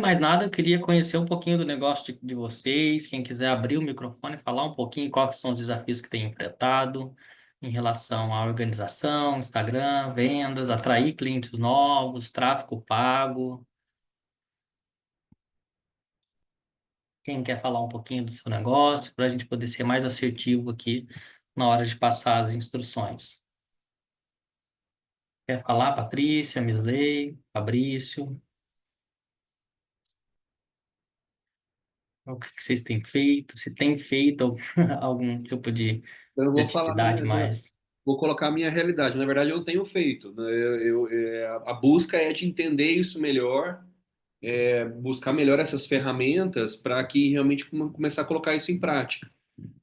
Mais nada, eu queria conhecer um pouquinho do negócio de vocês. Quem quiser abrir o microfone e falar um pouquinho quais são os desafios que tem enfrentado em relação à organização, Instagram, vendas, atrair clientes novos, tráfego pago. Quem quer falar um pouquinho do seu negócio para a gente poder ser mais assertivo aqui na hora de passar as instruções. Quer falar, Patrícia, Misley, Fabrício? O que que vocês têm feito? Se tem feito algum tipo Eu não de vou falar atividade mais. vou colocar a minha realidade. Na verdade, eu não tenho feito, né? A busca é de entender isso melhor, buscar melhor essas ferramentas para que realmente começar a colocar isso em prática,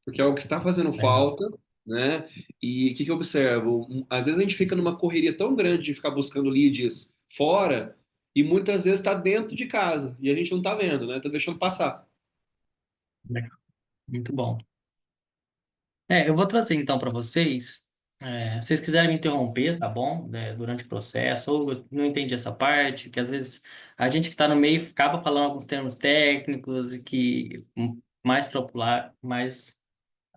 porque é o que está fazendo Legal. falta, né? E o que que eu observo? Às vezes a gente fica numa correria tão grande de ficar buscando leads fora e muitas vezes está dentro de casa e a gente não está vendo, né? Está deixando passar. Legal. Muito bom. Eu vou trazer então para vocês. Se vocês quiserem me interromper, tá bom? Durante o processo, ou eu não entendi essa parte, que às vezes a gente que está no meio acaba falando alguns termos técnicos e que mais popular, mais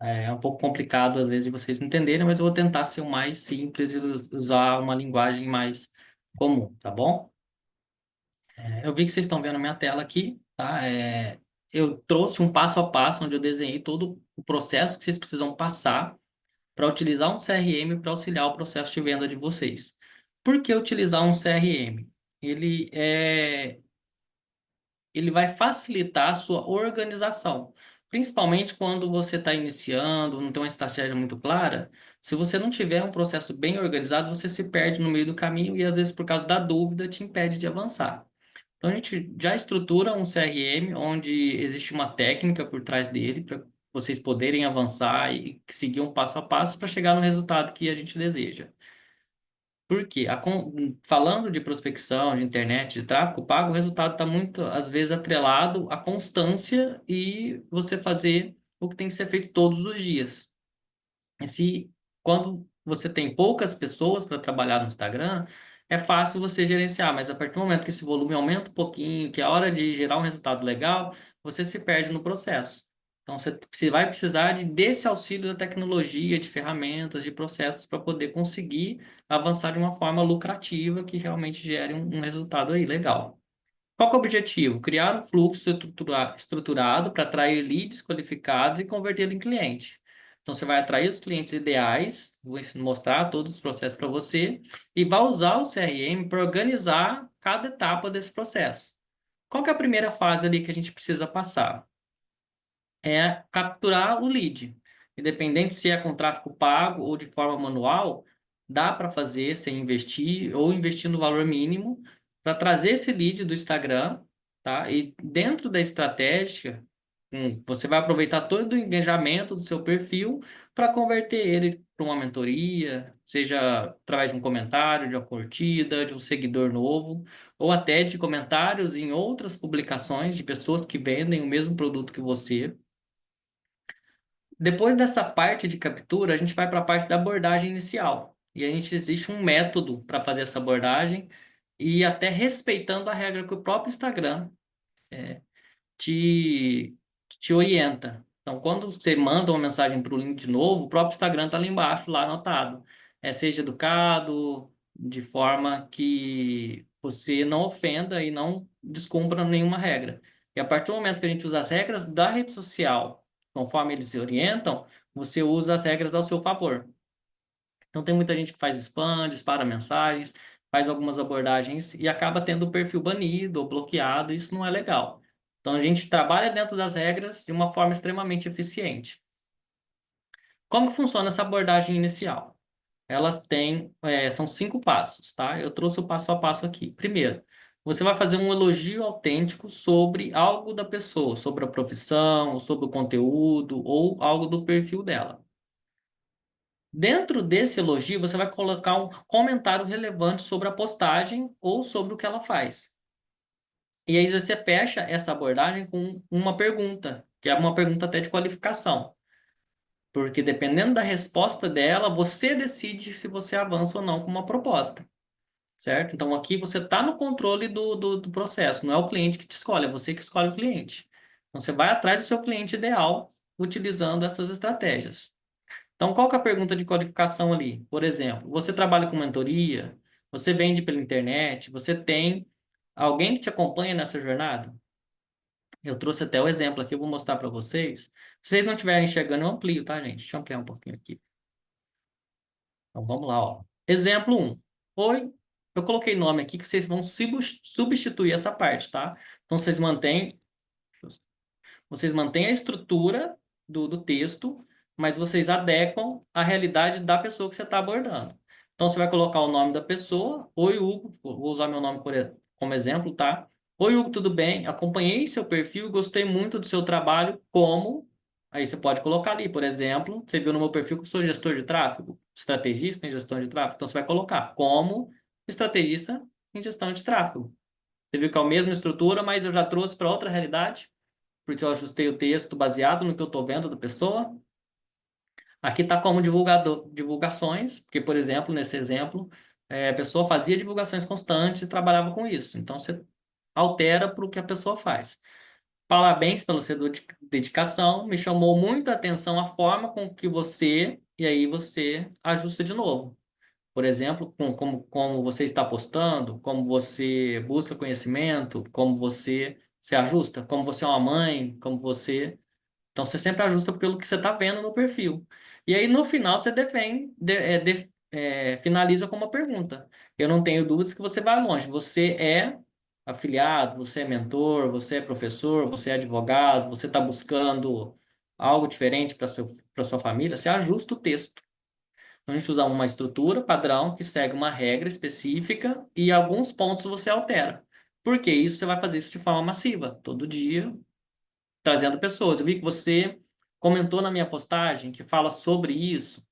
é um pouco complicado às vezes de vocês entenderem, mas eu vou tentar ser o mais simples e usar uma linguagem mais comum, tá bom? Eu vi que vocês estão vendo a minha tela aqui, tá? Eu trouxe um passo a passo onde eu desenhei todo o processo que vocês precisam passar para utilizar um CRM para auxiliar o processo de venda de vocês. Por que utilizar um CRM? Ele vai facilitar a sua organização, principalmente quando você está iniciando, não tem uma estratégia muito clara. Se você não tiver um processo bem organizado, você se perde no meio do caminho e às vezes por causa da dúvida te impede de avançar. Então a gente já estrutura um CRM onde existe uma técnica por trás dele para vocês poderem avançar e seguir um passo a passo para chegar no resultado que a gente deseja. Porque falando de prospecção, de internet, de tráfego pago, o resultado está muito, às vezes, atrelado à constância e você fazer o que tem que ser feito todos os dias. E se quando você tem poucas pessoas para trabalhar no Instagram, é fácil você gerenciar, mas a partir do momento que esse volume aumenta um pouquinho, que é a hora de gerar um resultado legal, você se perde no processo. Então você vai precisar desse auxílio da tecnologia, de ferramentas, de processos para poder conseguir avançar de uma forma lucrativa que realmente gere um resultado aí legal. Qual que é o objetivo? Criar um fluxo estruturado para atrair leads qualificados e convertê-lo em cliente. Então, você vai atrair os clientes ideais, mostrar todos os processos para você e vai usar o CRM para organizar cada etapa desse processo. Qual que é a primeira fase ali que a gente precisa passar? É capturar o lead. Independente se é com tráfego pago ou de forma manual, dá para fazer sem investir ou investir no valor mínimo para trazer esse lead do Instagram, tá? E dentro da estratégia, você vai aproveitar todo o engajamento do seu perfil para converter ele para uma mentoria, seja através de um comentário, de uma curtida, de um seguidor novo, ou até de comentários em outras publicações de pessoas que vendem o mesmo produto que você. Depois dessa parte de captura, a gente vai para a parte da abordagem inicial. E a gente existe um método para fazer essa abordagem e até respeitando a regra que o próprio Instagram te, te orienta. Então, quando você manda uma mensagem para o link de novo, o próprio Instagram está ali embaixo, lá anotado. Seja educado, de forma que você não ofenda e não descumpra nenhuma regra. E a partir do momento que a gente usa as regras da rede social, conforme eles se orientam, você usa as regras ao seu favor. Então, tem muita gente que faz spam, dispara mensagens, faz algumas abordagens e acaba tendo o perfil banido ou bloqueado. Isso não é legal. Então, a gente trabalha dentro das regras de uma forma extremamente eficiente. Como que funciona essa abordagem inicial? São 5 passos, tá? Eu trouxe o passo a passo aqui. Primeiro, você vai fazer um elogio autêntico sobre algo da pessoa, sobre a profissão, sobre o conteúdo ou algo do perfil dela. Dentro desse elogio, você vai colocar um comentário relevante sobre a postagem ou sobre o que ela faz. E aí você fecha essa abordagem com uma pergunta, que é uma pergunta até de qualificação. Porque dependendo da resposta dela, você decide se você avança ou não com uma proposta. certo? Então aqui você está no controle do processo, não é o cliente que te escolhe, é você que escolhe o cliente. Então você vai atrás do seu cliente ideal utilizando essas estratégias. Então, qual que é a pergunta de qualificação ali? Por exemplo, você trabalha com mentoria, você vende pela internet, você tem alguém que te acompanha nessa jornada? Eu trouxe até o exemplo aqui, eu vou mostrar para vocês. Se vocês não estiverem enxergando, eu amplio, tá, gente? Deixa eu ampliar um pouquinho aqui. Então, vamos lá, ó. Exemplo um. Oi, eu coloquei nome aqui que vocês vão substituir essa parte, tá? Então, vocês mantêm a estrutura do texto, mas vocês adequam à realidade da pessoa que você está abordando. Então, você vai colocar o nome da pessoa. Oi, Hugo. Vou usar meu nome como exemplo, tá? Oi, Hugo, tudo bem? Acompanhei seu perfil e gostei muito do seu trabalho como... Aí você pode colocar ali, por exemplo, você viu no meu perfil que eu sou gestor de tráfego, estrategista em gestão de tráfego. Então, você vai colocar como estrategista em gestão de tráfego. Você viu que é a mesma estrutura, mas eu já trouxe para outra realidade porque eu ajustei o texto baseado no que eu estou vendo da pessoa. Aqui está como divulgações, porque, por exemplo, nesse exemplo, a pessoa fazia divulgações constantes e trabalhava com isso. Então, você altera para o que a pessoa faz. Parabéns pela sua dedicação, me chamou muita atenção a forma com que você, e aí você ajusta de novo. Por exemplo, como você está postando, como você busca conhecimento, como você se ajusta, como você é uma mãe, como você. Então você sempre ajusta pelo que você está vendo no perfil. E aí no final você finaliza com uma pergunta. Eu não tenho dúvidas que você vai longe. Você é afiliado, você é mentor, você é professor, você é advogado, você está buscando algo diferente para sua família, você ajusta o texto. Então, a gente usa uma estrutura padrão que segue uma regra específica e alguns pontos você altera. Por quê? Isso você vai fazer isso de forma massiva, todo dia, trazendo pessoas. Eu vi que você comentou na minha postagem que fala sobre isso.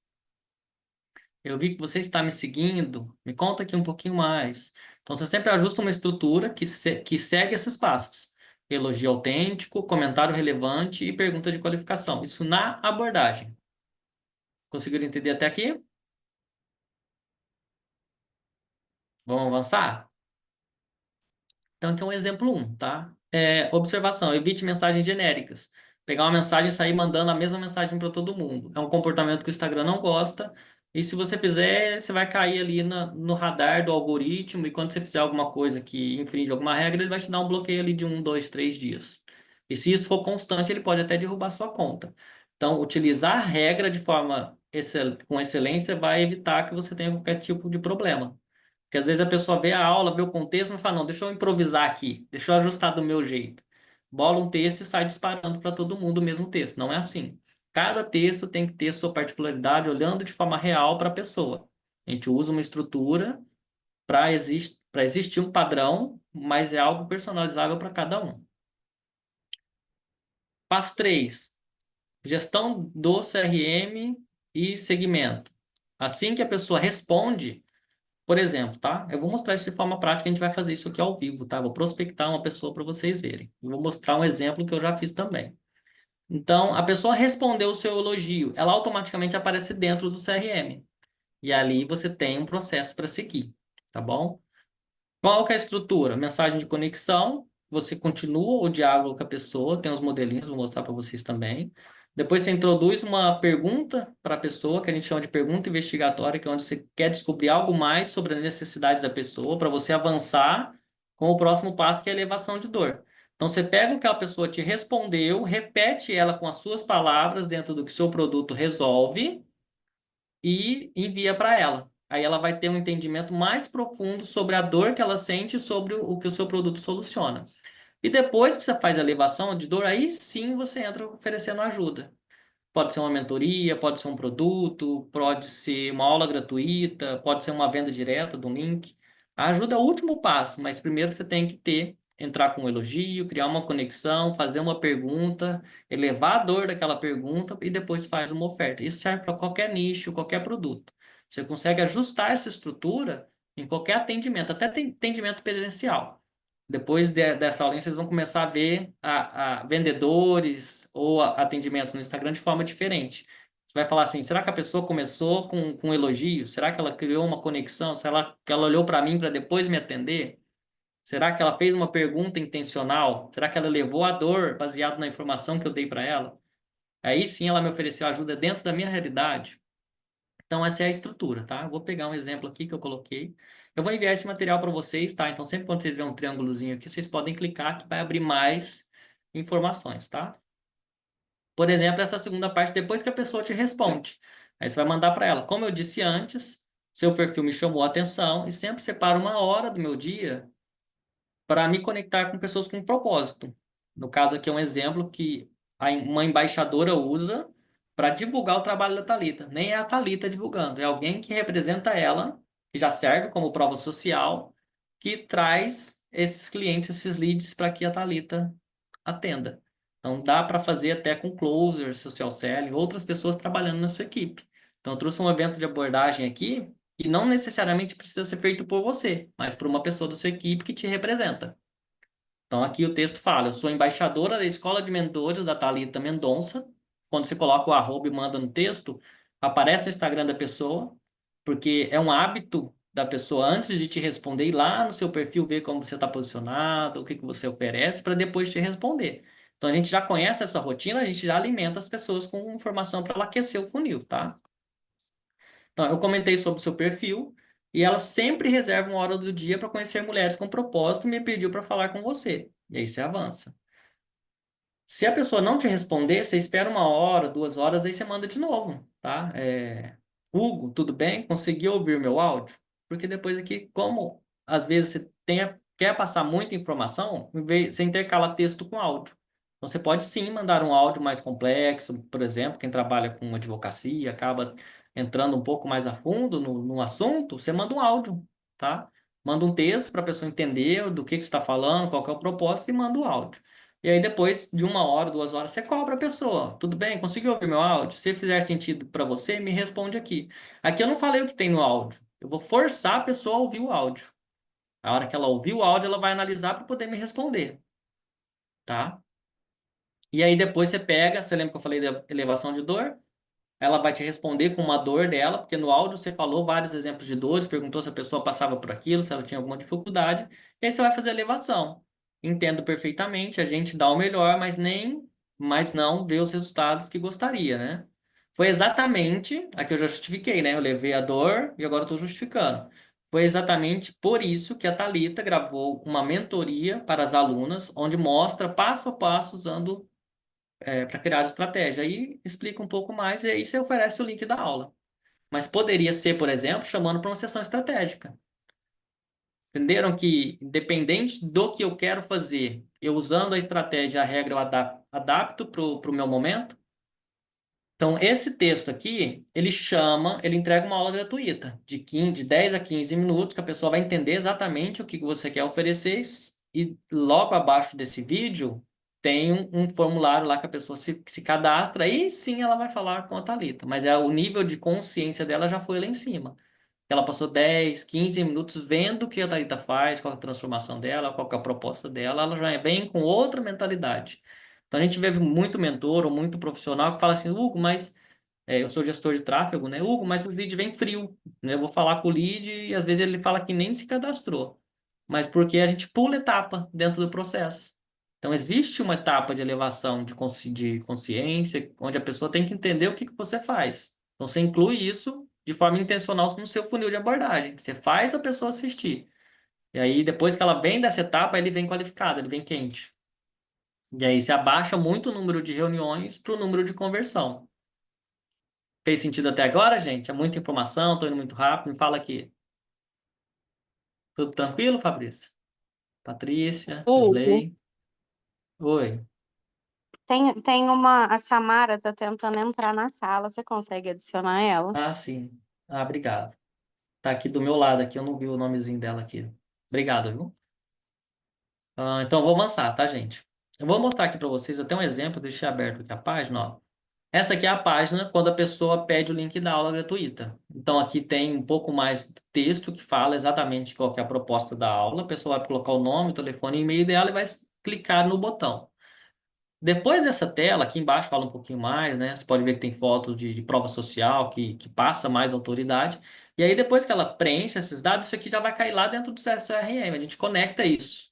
Eu vi que você está me seguindo. Me conta aqui um pouquinho mais. Então, você sempre ajusta uma estrutura que segue esses passos. Elogio autêntico, comentário relevante e pergunta de qualificação. Isso na abordagem. Conseguiram entender até aqui? Vamos avançar? Então, aqui é um exemplo um, tá? Observação, evite mensagens genéricas. Pegar uma mensagem e sair mandando a mesma mensagem para todo mundo. É um comportamento que o Instagram não gosta. E se você fizer, você vai cair ali no radar do algoritmo. E quando você fizer alguma coisa que infringe alguma regra, ele vai te dar um bloqueio ali de 1, 2, 3 dias. E se isso for constante, ele pode até derrubar sua conta. Então, utilizar a regra de forma com excelência vai evitar que você tenha qualquer tipo de problema. Porque às vezes a pessoa vê a aula, vê o contexto, mas fala, não, deixa eu improvisar aqui, deixa eu ajustar do meu jeito. Bola um texto e sai disparando para todo mundo o mesmo texto. Não é assim. Cada texto tem que ter sua particularidade, olhando de forma real para a pessoa. A gente usa uma estrutura para existir um padrão, mas é algo personalizável para cada um. Passo 3: gestão do CRM e segmento. Assim que a pessoa responde. Por exemplo, tá? Eu vou mostrar isso de forma prática, a gente vai fazer isso aqui ao vivo, tá? Vou prospectar uma pessoa para vocês verem. Eu vou mostrar um exemplo que eu já fiz também. Então, a pessoa respondeu o seu elogio, ela automaticamente aparece dentro do CRM. E ali você tem um processo para seguir, tá bom? Qual que é a estrutura? Mensagem de conexão, você continua o diálogo com a pessoa, tem os modelinhos, vou mostrar para vocês também. Depois você introduz uma pergunta para a pessoa, que a gente chama de pergunta investigatória, que é onde você quer descobrir algo mais sobre a necessidade da pessoa, para você avançar com o próximo passo, que é a elevação de dor. Então você pega o que a pessoa te respondeu, repete ela com as suas palavras dentro do que o seu produto resolve e envia para ela. Aí ela vai ter um entendimento mais profundo sobre a dor que ela sente e sobre o que o seu produto soluciona. E depois que você faz a elevação de dor, aí sim você entra oferecendo ajuda. Pode ser uma mentoria, pode ser um produto, pode ser uma aula gratuita, pode ser uma venda direta do link. A ajuda é o último passo, mas primeiro você tem que entrar com um elogio, criar uma conexão, fazer uma pergunta, elevar a dor daquela pergunta e depois faz uma oferta. Isso serve para qualquer nicho, qualquer produto. Você consegue ajustar essa estrutura em qualquer atendimento, até tem atendimento presencial. Depois dessa aulinha, vocês vão começar a ver vendedores ou atendimentos no Instagram de forma diferente. Você vai falar assim, será que a pessoa começou com elogio? Será que ela criou uma conexão? Será que ela olhou para mim para depois me atender? Será que ela fez uma pergunta intencional? Será que ela levou a dor baseado na informação que eu dei para ela? Aí sim ela me ofereceu ajuda dentro da minha realidade. Então essa é a estrutura, tá? Eu vou pegar um exemplo aqui que eu coloquei. Eu vou enviar esse material para vocês, tá? Então sempre quando vocês verem um triângulozinho aqui, vocês podem clicar que vai abrir mais informações, tá? Por exemplo, essa segunda parte depois que a pessoa te responde. Aí você vai mandar para ela. Como eu disse antes, seu perfil me chamou a atenção e sempre separo uma hora do meu dia para me conectar com pessoas com propósito. No caso aqui é um exemplo que uma embaixadora usa para divulgar o trabalho da Thalita. Nem é a Thalita divulgando, é alguém que representa ela, que já serve como prova social, que traz esses clientes, esses leads para que a Thalita atenda. Então dá para fazer até com closer, social selling, outras pessoas trabalhando na sua equipe. Então eu trouxe um evento de abordagem aqui que não necessariamente precisa ser feito por você, mas por uma pessoa da sua equipe que te representa. Então, aqui o texto fala: eu sou embaixadora da Escola de Mentores da Thalita Mendonça. Quando você coloca o arroba e manda no texto, aparece o Instagram da pessoa, porque é um hábito da pessoa, antes de te responder, ir lá no seu perfil ver como você está posicionado, o que que você oferece, para depois te responder. Então, a gente já conhece essa rotina, a gente já alimenta as pessoas com informação para ela aquecer o funil, tá? Então, eu comentei sobre o seu perfil e ela sempre reserva uma hora do dia para conhecer mulheres com propósito e me pediu para falar com você. E aí você avança. Se a pessoa não te responder, você espera uma hora, 2 horas, aí você manda de novo, tá? Hugo, tudo bem? Conseguiu ouvir meu áudio? Porque depois aqui, como às vezes você quer passar muita informação, você intercala texto com áudio. Então você pode sim mandar um áudio mais complexo, por exemplo, quem trabalha com advocacia, acaba entrando um pouco mais a fundo no assunto, você manda um áudio, tá? Manda um texto para a pessoa entender do que você está falando, qual que é o propósito e manda o áudio. E aí, depois de uma hora, 2 horas, você cobra a pessoa. Tudo bem? Conseguiu ouvir meu áudio? Se fizer sentido para você, me responde aqui. Aqui eu não falei o que tem no áudio. Eu vou forçar a pessoa a ouvir o áudio. A hora que ela ouvir o áudio, ela vai analisar para poder me responder, tá? E aí, depois você pega, você lembra que eu falei da elevação de dor? Ela vai te responder com uma dor dela, porque no áudio você falou vários exemplos de dores, perguntou se a pessoa passava por aquilo, se ela tinha alguma dificuldade, e aí você vai fazer a elevação. Entendo perfeitamente, a gente dá o melhor, mas não vê os resultados que gostaria, né? Foi exatamente, aqui eu já justifiquei, né? Eu levei a dor e agora eu estou justificando. Foi exatamente por isso que a Thalita gravou uma mentoria para as alunas, onde mostra passo a passo usando para criar estratégia. Aí explica um pouco mais e aí você oferece o link da aula. Mas poderia ser, por exemplo, chamando para uma sessão estratégica. Entenderam que, independente do que eu quero fazer, eu usando a estratégia, a regra, eu adapto para o meu momento. Então, esse texto aqui, ele entrega uma aula gratuita, de 10 a 15 minutos, que a pessoa vai entender exatamente o que você quer oferecer, e logo abaixo desse vídeo tem um formulário lá que a pessoa se cadastra, aí sim ela vai falar com a Thalita, mas o nível de consciência dela já foi lá em cima. Ela passou 10, 15 minutos vendo o que a Thalita faz, qual é a transformação dela, qual que é a proposta dela, ela já vem com outra mentalidade. Então a gente vê muito mentor ou muito profissional que fala assim, Hugo, mas eu sou gestor de tráfego, né? Hugo, mas o lead vem frio, né? Eu vou falar com o lead e às vezes ele fala que nem se cadastrou. Mas porque a gente pula etapa dentro do processo. Então existe uma etapa de elevação de consciência, onde a pessoa tem que entender o que que você faz. Então você inclui isso de forma intencional no seu funil de abordagem. Você faz a pessoa assistir. E aí, depois que ela vem dessa etapa, ele vem qualificado, ele vem quente. E aí se abaixa muito o número de reuniões para o número de conversão. Fez sentido até agora, gente? É muita informação, estou indo muito rápido. Me fala aqui. Tudo tranquilo, Fabrício? Patrícia, Hugo, Isley. Oi. tem uma. A Samara tá tentando entrar na sala. Você consegue adicionar ela? Ah, sim. Ah, obrigado. Tá aqui do meu lado aqui, eu não vi o nomezinho dela aqui. Obrigado, viu? Então, eu vou avançar, tá, gente? Eu vou mostrar aqui para vocês, eu tenho um exemplo, deixei aberto aqui a página, ó. Essa aqui é a página quando a pessoa pede o link da aula gratuita. Então, aqui tem um pouco mais de texto que fala exatamente qual que é a proposta da aula. A pessoa vai colocar o nome, o telefone e e-mail dela e vai clicar no botão. Depois dessa tela, aqui embaixo fala um pouquinho mais, né? Você pode ver que tem foto de prova social que passa mais autoridade. E aí, depois que ela preenche esses dados, isso aqui já vai cair lá dentro do CRM. A gente conecta isso.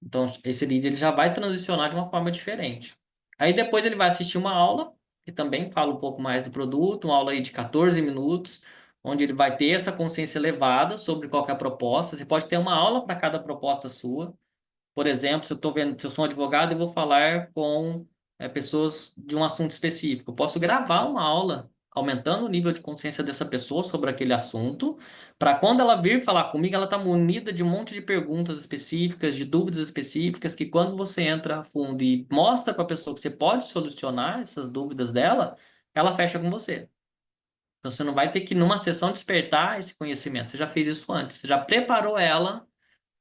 Então, esse lead ele já vai transicionar de uma forma diferente. Aí depois ele vai assistir uma aula, que também fala um pouco mais do produto, uma aula aí de 14 minutos, onde ele vai ter essa consciência elevada sobre qual que é a proposta. Você pode ter uma aula para cada proposta sua. Por exemplo, se eu estou vendo, se eu sou um advogado, eu vou falar com pessoas de um assunto específico. Eu posso gravar uma aula, aumentando o nível de consciência dessa pessoa sobre aquele assunto, para quando ela vir falar comigo, ela está munida de um monte de perguntas específicas, de dúvidas específicas, que quando você entra a fundo e mostra para a pessoa que você pode solucionar essas dúvidas dela, ela fecha com você. Então você não vai ter que, numa sessão, despertar esse conhecimento. Você já fez isso antes, você já preparou ela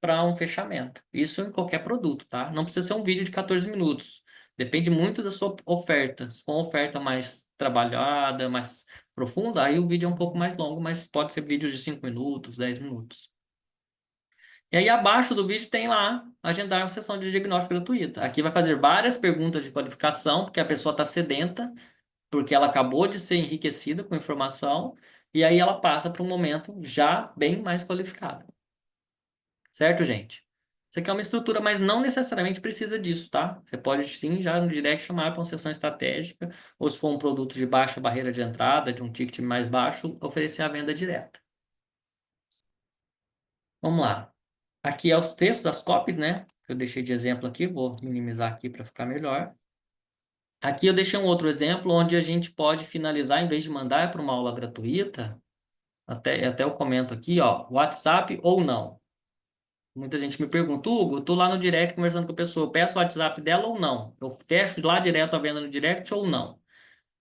para um fechamento. Isso em qualquer produto, tá? Não precisa ser um vídeo de 14 minutos. Depende muito da sua oferta. Se for uma oferta mais trabalhada, mais profunda, aí o vídeo é um pouco mais longo, mas pode ser vídeo de 5 minutos, 10 minutos. E aí abaixo do vídeo tem lá agendar uma sessão de diagnóstico gratuita. Aqui vai fazer várias perguntas de qualificação, porque a pessoa está sedenta, porque ela acabou de ser enriquecida com informação, e aí ela passa para um momento já bem mais qualificado. Certo, gente? Isso aqui é uma estrutura, mas não necessariamente precisa disso, tá? Você pode sim já no direct chamar para uma sessão estratégica, ou se for um produto de baixa barreira de entrada, de um ticket mais baixo, oferecer a venda direta. Vamos lá. Aqui é os textos das copies, né? Eu deixei de exemplo aqui, vou minimizar aqui para ficar melhor. Aqui eu deixei um outro exemplo onde a gente pode finalizar, em vez de mandar para uma aula gratuita, até eu comento aqui, ó, WhatsApp ou não. Muita gente me pergunta, Hugo, eu tô lá no direct conversando com a pessoa, eu peço o WhatsApp dela ou não? Eu fecho lá direto a venda no direct ou não?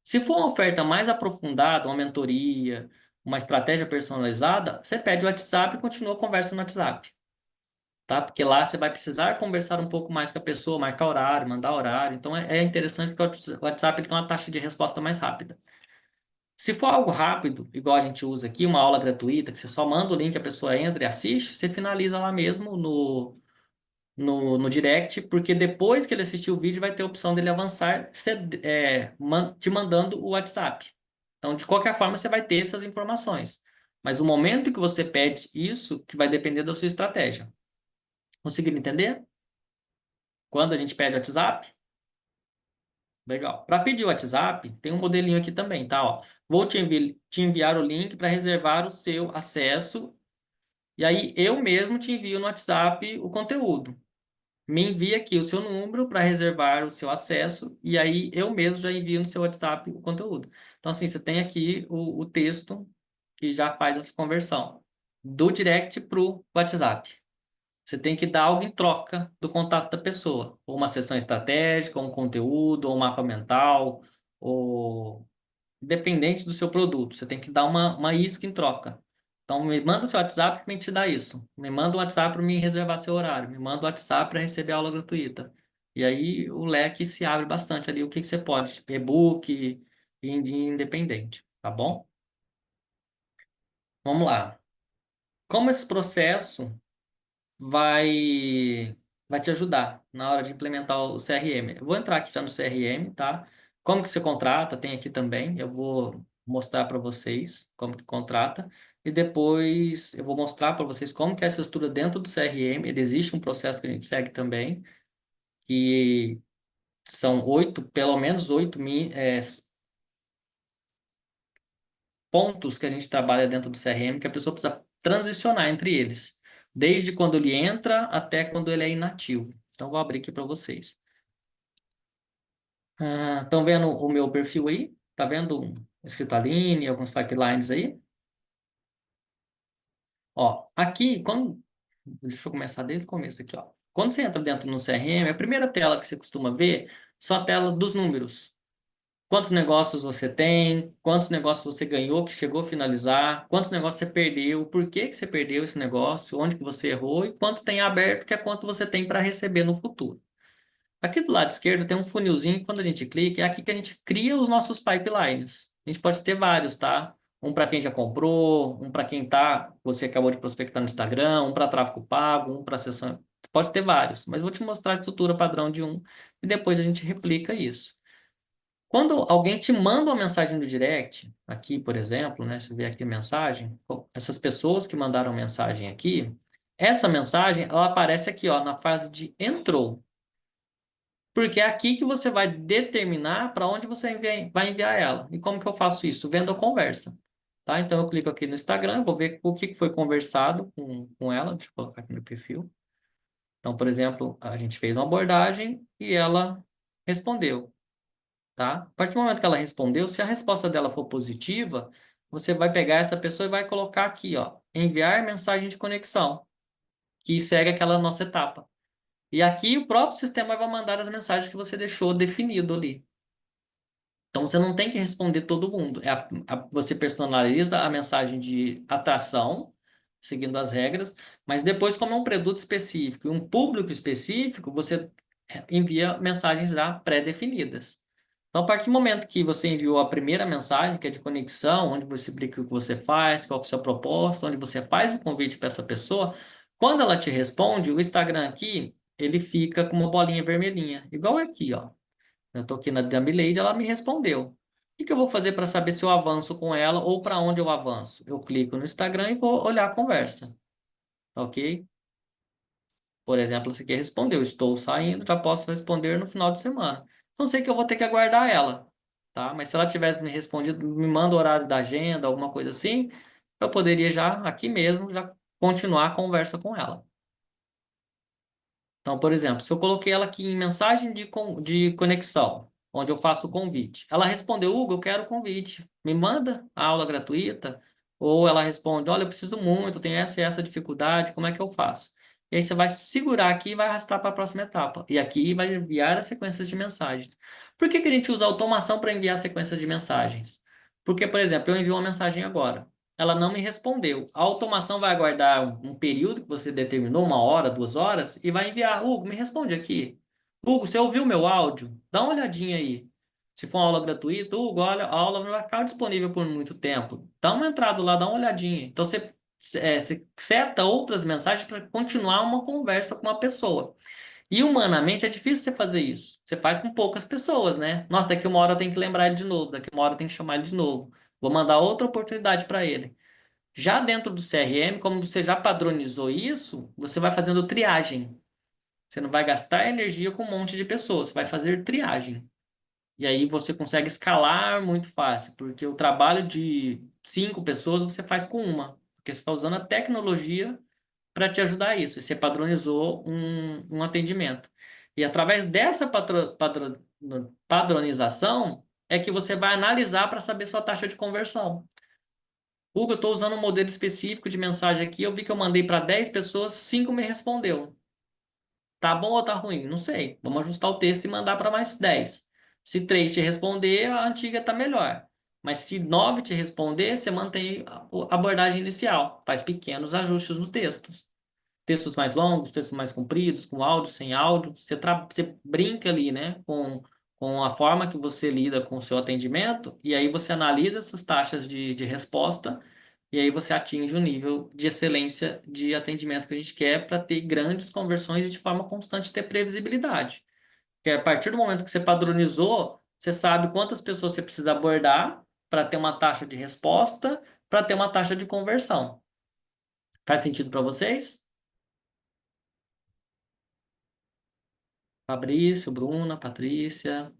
Se for uma oferta mais aprofundada, uma mentoria, uma estratégia personalizada, você pede o WhatsApp e continua a conversa no WhatsApp, tá? Porque lá você vai precisar conversar um pouco mais com a pessoa, marcar horário, mandar horário. Então é interessante que o WhatsApp ele tem uma taxa de resposta mais rápida. Se for algo rápido, igual a gente usa aqui, uma aula gratuita, que você só manda o link, a pessoa entra e assiste, você finaliza lá mesmo no direct, porque depois que ele assistir o vídeo, vai ter a opção dele avançar, te mandando o WhatsApp. Então, de qualquer forma, você vai ter essas informações. Mas o momento que você pede isso, que vai depender da sua estratégia. Conseguiram entender? Quando a gente pede o WhatsApp? Legal. Para pedir o WhatsApp, tem um modelinho aqui também, tá? Ó, vou te enviar o link para reservar o seu acesso, e aí eu mesmo te envio no WhatsApp o conteúdo. Me envia aqui o seu número para reservar o seu acesso e aí eu mesmo já envio no seu WhatsApp o conteúdo. Então, assim, você tem aqui o texto que já faz essa conversão do direct para o WhatsApp. Você tem que dar algo em troca do contato da pessoa, ou uma sessão estratégica, ou um conteúdo, ou um mapa mental, ou independente do seu produto, você tem que dar uma isca em troca. Então, me manda o seu WhatsApp para me te dar isso. Me manda o WhatsApp para me reservar seu horário. Me manda o WhatsApp para receber a aula gratuita. E aí o leque se abre bastante ali. O que que você pode? E-book e independente, tá bom? Vamos lá. Como esse processo vai vai te ajudar na hora de implementar o CRM. Eu vou entrar aqui já no CRM, tá? Como que você contrata? Tem aqui também. Eu vou mostrar para vocês como que contrata e depois eu vou mostrar para vocês como que é essa estrutura dentro do CRM. Ele existe um processo que a gente segue também, que são pelo menos pontos que a gente trabalha dentro do CRM que a pessoa precisa transicionar entre eles, desde quando ele entra até quando ele é inativo. Então, vou abrir aqui para vocês. Estão vendo o meu perfil aí? Tá vendo escrito Aline, alguns pipelines aí? Ó, aqui, deixa eu começar desde o começo aqui, ó. Quando você entra dentro no CRM, a primeira tela que você costuma ver são a tela dos números. Quantos negócios você tem, quantos negócios você ganhou que chegou a finalizar, quantos negócios você perdeu, por que que você perdeu esse negócio, onde que você errou e quantos tem aberto, que é quanto você tem para receber no futuro. Aqui do lado esquerdo tem um funilzinho que quando a gente clica, é aqui que a gente cria os nossos pipelines. A gente pode ter vários, tá? Um para quem já comprou, um para quem você acabou de prospectar no Instagram, um para tráfego pago, um para sessão pode ter vários, mas vou te mostrar a estrutura padrão de um e depois a gente replica isso. Quando alguém te manda uma mensagem no direct, aqui, por exemplo, né? Você vê aqui a mensagem, essas pessoas que mandaram mensagem aqui, essa mensagem, ela aparece aqui, ó, na fase de entrou. Porque é aqui que você vai determinar para onde você vai enviar ela. E como que eu faço isso? Vendo a conversa. Tá? Então eu clico aqui no Instagram, vou ver o que foi conversado com ela. Deixa eu colocar aqui no perfil. Então, por exemplo, a gente fez uma abordagem e ela respondeu. Tá? A partir do momento que ela respondeu, se a resposta dela for positiva, você vai pegar essa pessoa e vai colocar aqui, ó, enviar mensagem de conexão, que segue aquela nossa etapa. E aqui o próprio sistema vai mandar as mensagens que você deixou definido ali. Então você não tem que responder todo mundo. Você personaliza a mensagem de atração, seguindo as regras, mas depois, como é um produto específico e um público específico, você envia mensagens já pré-definidas. Então, a partir do momento que você enviou a primeira mensagem, que é de conexão, onde você explica o que você faz, qual que é a sua proposta, onde você faz o convite para essa pessoa, quando ela te responde, o Instagram aqui, ele fica com uma bolinha vermelhinha, igual aqui, ó. Eu estou aqui na Dummy, ela me respondeu. O que que eu vou fazer para saber se eu avanço com ela ou para onde eu avanço? Eu clico no Instagram e vou olhar a conversa, ok? Por exemplo, você quer responder, eu estou saindo, já posso responder no final de semana. Então, sei que eu vou ter que aguardar ela, tá? Mas se ela tivesse me respondido, me manda o horário da agenda, alguma coisa assim, eu poderia já, aqui mesmo, já continuar a conversa com ela. Então, por exemplo, se eu coloquei ela aqui em mensagem de conexão, onde eu faço o convite, ela respondeu, Hugo, eu quero o convite, me manda a aula gratuita, ou ela responde, olha, eu preciso muito, eu tenho essa e essa dificuldade, como é que eu faço? E aí você vai segurar aqui e vai arrastar para a próxima etapa. E aqui vai enviar as sequências de mensagens. Por que que a gente usa automação para enviar sequências de mensagens? Porque, por exemplo, eu envio uma mensagem agora ela não me respondeu. A automação vai aguardar um período que você determinou, 1 hora, 2 horas, e vai enviar, Hugo, me responde aqui. Hugo, você ouviu meu áudio? Dá uma olhadinha aí. Se for uma aula gratuita, Hugo, olha, a aula não vai ficar disponível por muito tempo. Dá uma entrada lá, dá uma olhadinha. Então você seta outras mensagens para continuar uma conversa com uma pessoa. E humanamente é difícil você fazer isso. Você faz com poucas pessoas, né? Nossa, daqui 1 hora eu tenho que lembrar ele de novo, daqui 1 hora eu tenho que chamar ele de novo. Vou mandar outra oportunidade para ele. Já dentro do CRM, como você já padronizou isso, você vai fazendo triagem. Você não vai gastar energia com um monte de pessoas, você vai fazer triagem. E aí você consegue escalar muito fácil, porque o trabalho de 5 pessoas você faz com uma, porque você está usando a tecnologia para te ajudar a isso. E você padronizou um atendimento. E através dessa padronização é que você vai analisar para saber sua taxa de conversão. Hugo, eu estou usando um modelo específico de mensagem aqui. Eu vi que eu mandei para 10 pessoas, 5 me respondeu. Tá bom ou tá ruim? Não sei. Vamos ajustar o texto e mandar para mais 10. Se 3 te responder, a antiga tá melhor. Mas se 9 te responder, você mantém a abordagem inicial. Faz pequenos ajustes no texto. Textos mais longos, textos mais compridos, com áudio, sem áudio. Você brinca ali, né, com a forma que você lida com o seu atendimento, e aí você analisa essas taxas de resposta, e aí você atinge o nível de excelência de atendimento que a gente quer para ter grandes conversões e de forma constante ter previsibilidade. Porque a partir do momento que você padronizou, você sabe quantas pessoas você precisa abordar para ter uma taxa de resposta, para ter uma taxa de conversão. Faz sentido para vocês? Fabrício, Bruna, Patrícia.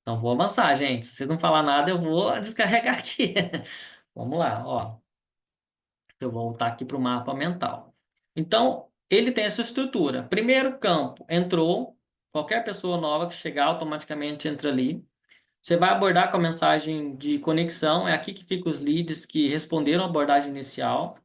Então, vou avançar, gente. Se vocês não falar nada, eu vou descarregar aqui. Vamos lá, ó. Eu vou voltar aqui para o mapa mental. Então, ele tem essa estrutura. Primeiro campo, entrou. Qualquer pessoa nova que chegar, automaticamente entra ali. Você vai abordar com a mensagem de conexão. É aqui que ficam os leads que responderam a abordagem inicial.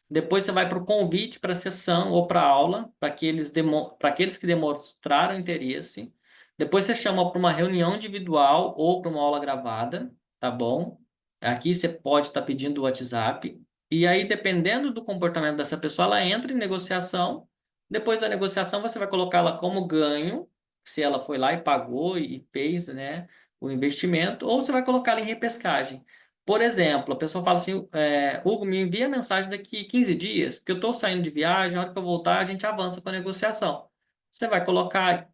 Depois você vai para o convite para a sessão ou para a aula, para aqueles que demonstraram interesse. Depois você chama para uma reunião individual ou para uma aula gravada, tá bom? Aqui você pode estar pedindo o WhatsApp. E aí, dependendo do comportamento dessa pessoa, ela entra em negociação. Depois da negociação, você vai colocá-la como ganho, se ela foi lá e pagou e fez, né, o investimento, ou você vai colocá-la em repescagem. Por exemplo, a pessoa fala assim, Hugo, me envia a mensagem daqui 15 dias, porque eu estou saindo de viagem, na hora que eu voltar, a gente avança com a negociação. Você vai colocar,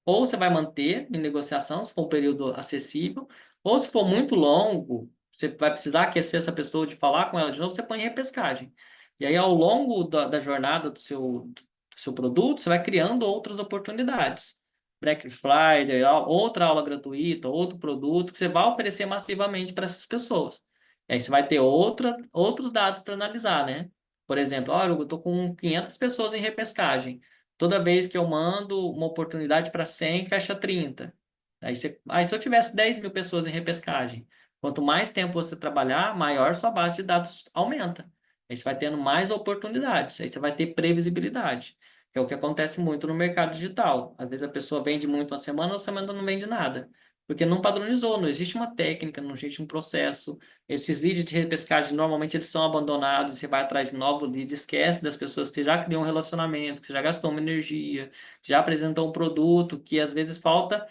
ou você vai manter em negociação, se for um período acessível, ou se for muito longo, você vai precisar aquecer essa pessoa de falar com ela de novo, você põe em repescagem. E aí, ao longo da jornada do seu produto, você vai criando outras oportunidades. Black Friday, outra aula gratuita, outro produto que você vai oferecer massivamente para essas pessoas. E aí você vai ter outros dados para analisar, né? Por exemplo, olha, eu estou com 500 pessoas em repescagem. Toda vez que eu mando uma oportunidade para 100, fecha 30. Aí se eu tivesse 10 mil pessoas em repescagem, quanto mais tempo você trabalhar, maior sua base de dados aumenta. Aí você vai tendo mais oportunidades, aí você vai ter previsibilidade, que é o que acontece muito no mercado digital. Às vezes a pessoa vende muito uma semana não vende nada, porque não padronizou, não existe uma técnica, não existe um processo. Esses leads de repescagem, normalmente eles são abandonados, você vai atrás de novos leads, esquece das pessoas que já criou um relacionamento, que já gastou uma energia, já apresentou um produto, que às vezes falta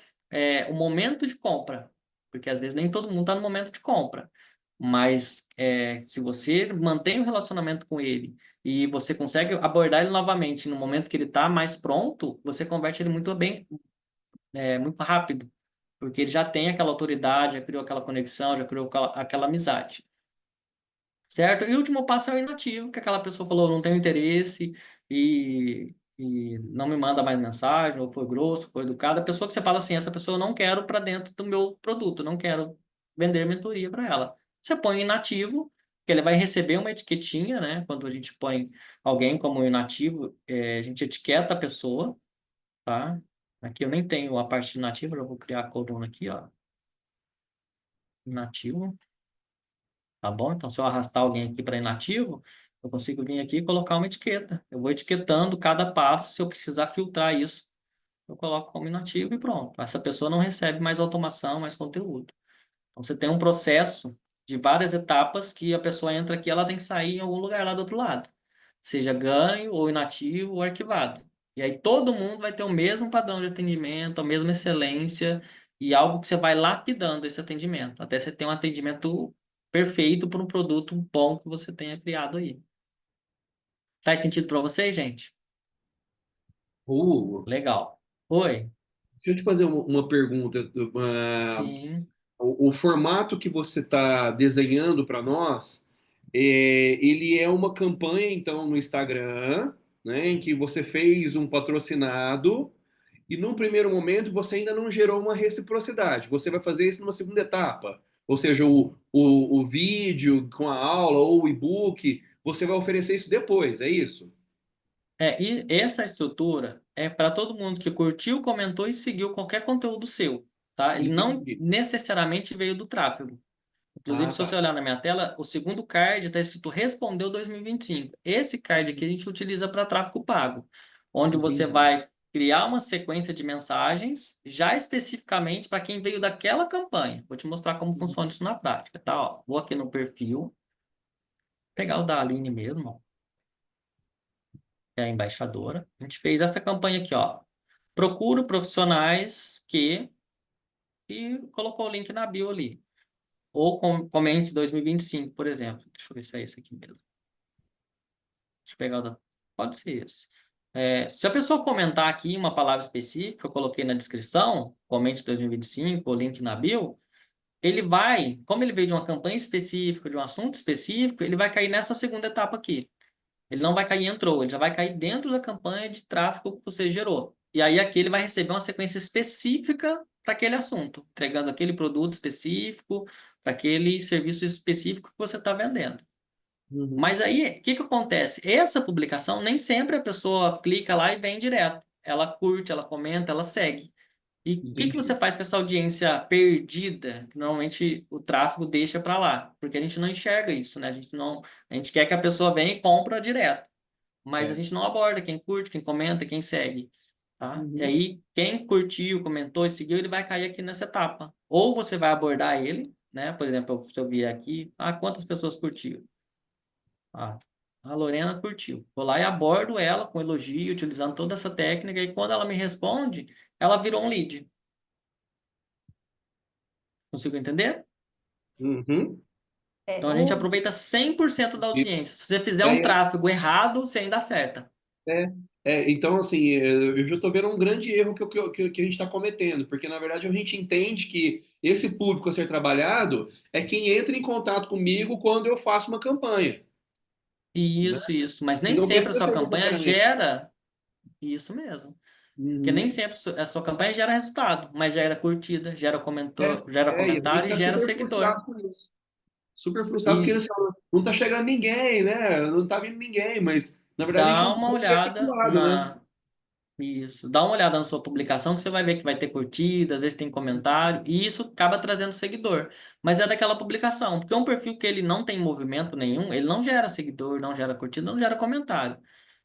o momento de compra, porque às vezes nem todo mundo está no momento de compra. Mas se você mantém o relacionamento com ele e você consegue abordar ele novamente no momento que ele está mais pronto, você converte ele muito bem, muito rápido, porque ele já tem aquela autoridade, já criou aquela conexão, já criou aquela amizade. Certo? E o último passo é o inativo, que aquela pessoa falou, não tenho interesse e não me manda mais mensagem, ou foi grosso, foi educado. A pessoa que você fala assim, essa pessoa eu não quero para dentro do meu produto, não quero vender mentoria para ela. Você põe inativo, que ele vai receber uma etiquetinha, né? Quando a gente põe alguém como inativo, a gente etiqueta a pessoa, tá? Aqui eu nem tenho a parte de inativo, eu vou criar a coluna aqui, ó. Inativo. Tá bom? Então, se eu arrastar alguém aqui para inativo, eu consigo vir aqui e colocar uma etiqueta. Eu vou etiquetando cada passo. Se eu precisar filtrar isso, eu coloco como inativo e pronto. Essa pessoa não recebe mais automação, mais conteúdo. Então, você tem um processo de várias etapas que a pessoa entra aqui, ela tem que sair em algum lugar lá do outro lado. Seja ganho, ou inativo, ou arquivado. E aí todo mundo vai ter o mesmo padrão de atendimento, a mesma excelência e algo que você vai lapidando esse atendimento, até você ter um atendimento perfeito para um produto bom que você tenha criado aí. Faz sentido para vocês, gente? Hugo, Legal. Oi? deixa eu te fazer uma pergunta. Sim. O formato que você está desenhando para nós, ele é uma campanha, então, no Instagram, né, em que você fez um patrocinado e, num primeiro momento, você ainda não gerou uma reciprocidade. Você vai fazer isso numa segunda etapa. Ou seja, o vídeo com a aula ou o e-book, você vai oferecer isso depois, é isso? E essa estrutura é para todo mundo que curtiu, comentou e seguiu qualquer conteúdo seu, tá? Ele não Entendi. necessariamente veio do tráfego. Inclusive, Ah, se você tá. olhar na minha tela, o segundo card está escrito Respondeu 2025. Esse card aqui a gente utiliza para tráfego pago, onde você Entendi. vai criar uma sequência de mensagens já especificamente para quem veio daquela campanha. Vou te mostrar como funciona isso na prática, tá? Ó, vou aqui no perfil, pegar o da Aline mesmo, que é a embaixadora. A gente fez essa campanha aqui, ó. Procuro profissionais que... E colocou o link na bio ali. Ou comente 2025, por exemplo. Deixa eu ver se é esse aqui mesmo. Deixa eu pegar o da... Pode ser esse. Se a pessoa comentar aqui uma palavra específica, eu coloquei na descrição, comente 2025, o link na bio, ele vai, como ele veio de uma campanha específica, de um assunto específico, ele vai cair nessa segunda etapa aqui. Ele não vai cair entrou, ele já vai cair dentro da campanha de tráfego que você gerou. E aí aqui ele vai receber uma sequência específica para aquele assunto, entregando aquele produto específico, para aquele serviço específico que você está vendendo. Uhum. Mas aí, o que que acontece? Essa publicação, nem sempre a pessoa clica lá e vem direto. Ela curte, ela comenta, ela segue. E o que que você Entendi. faz com essa audiência perdida, que normalmente o tráfego deixa para lá? Porque a gente não enxerga isso, né? A gente não, a gente quer que a pessoa venha e compra direto, mas a É. gente não aborda quem curte, quem comenta, quem segue, tá? E Uhum. aí, quem curtiu, comentou e seguiu, ele vai cair aqui nessa etapa. Ou você vai abordar ele, né? Por exemplo, se eu vier aqui, quantas pessoas curtiram? Ah, a Lorena curtiu. Vou lá e abordo ela com elogio, utilizando toda essa técnica, e quando ela me responde, ela virou um lead. Consigo entender? Uhum. É, Então a gente aproveita 100% da E audiência. Se você fizer um daí tráfego errado, você ainda acerta. é, então, assim, eu já estou vendo um grande erro que a gente está cometendo, porque na verdade a gente entende que esse público a ser trabalhado é quem entra em contato comigo quando eu faço uma campanha, né? Isso. Mas E nem não sempre a precisa sua ser campanha necessariamente. gera isso mesmo. Porque nem Uhum. sempre a sua campanha gera resultado, mas gera curtida, gera E a gente comentário e está gera super seguidor. frustrado com isso. Super frustrado porque E assim, não está chegando ninguém, né? Não está vindo ninguém, mas na verdade a gente dá não uma pode ver esse olhada lado, né? isso, dá uma olhada na sua publicação que você vai ver que vai ter curtida, às vezes tem comentário, e isso acaba trazendo seguidor. Mas é daquela publicação, porque um perfil que ele não tem movimento nenhum, ele não gera seguidor, não gera curtida, não gera comentário.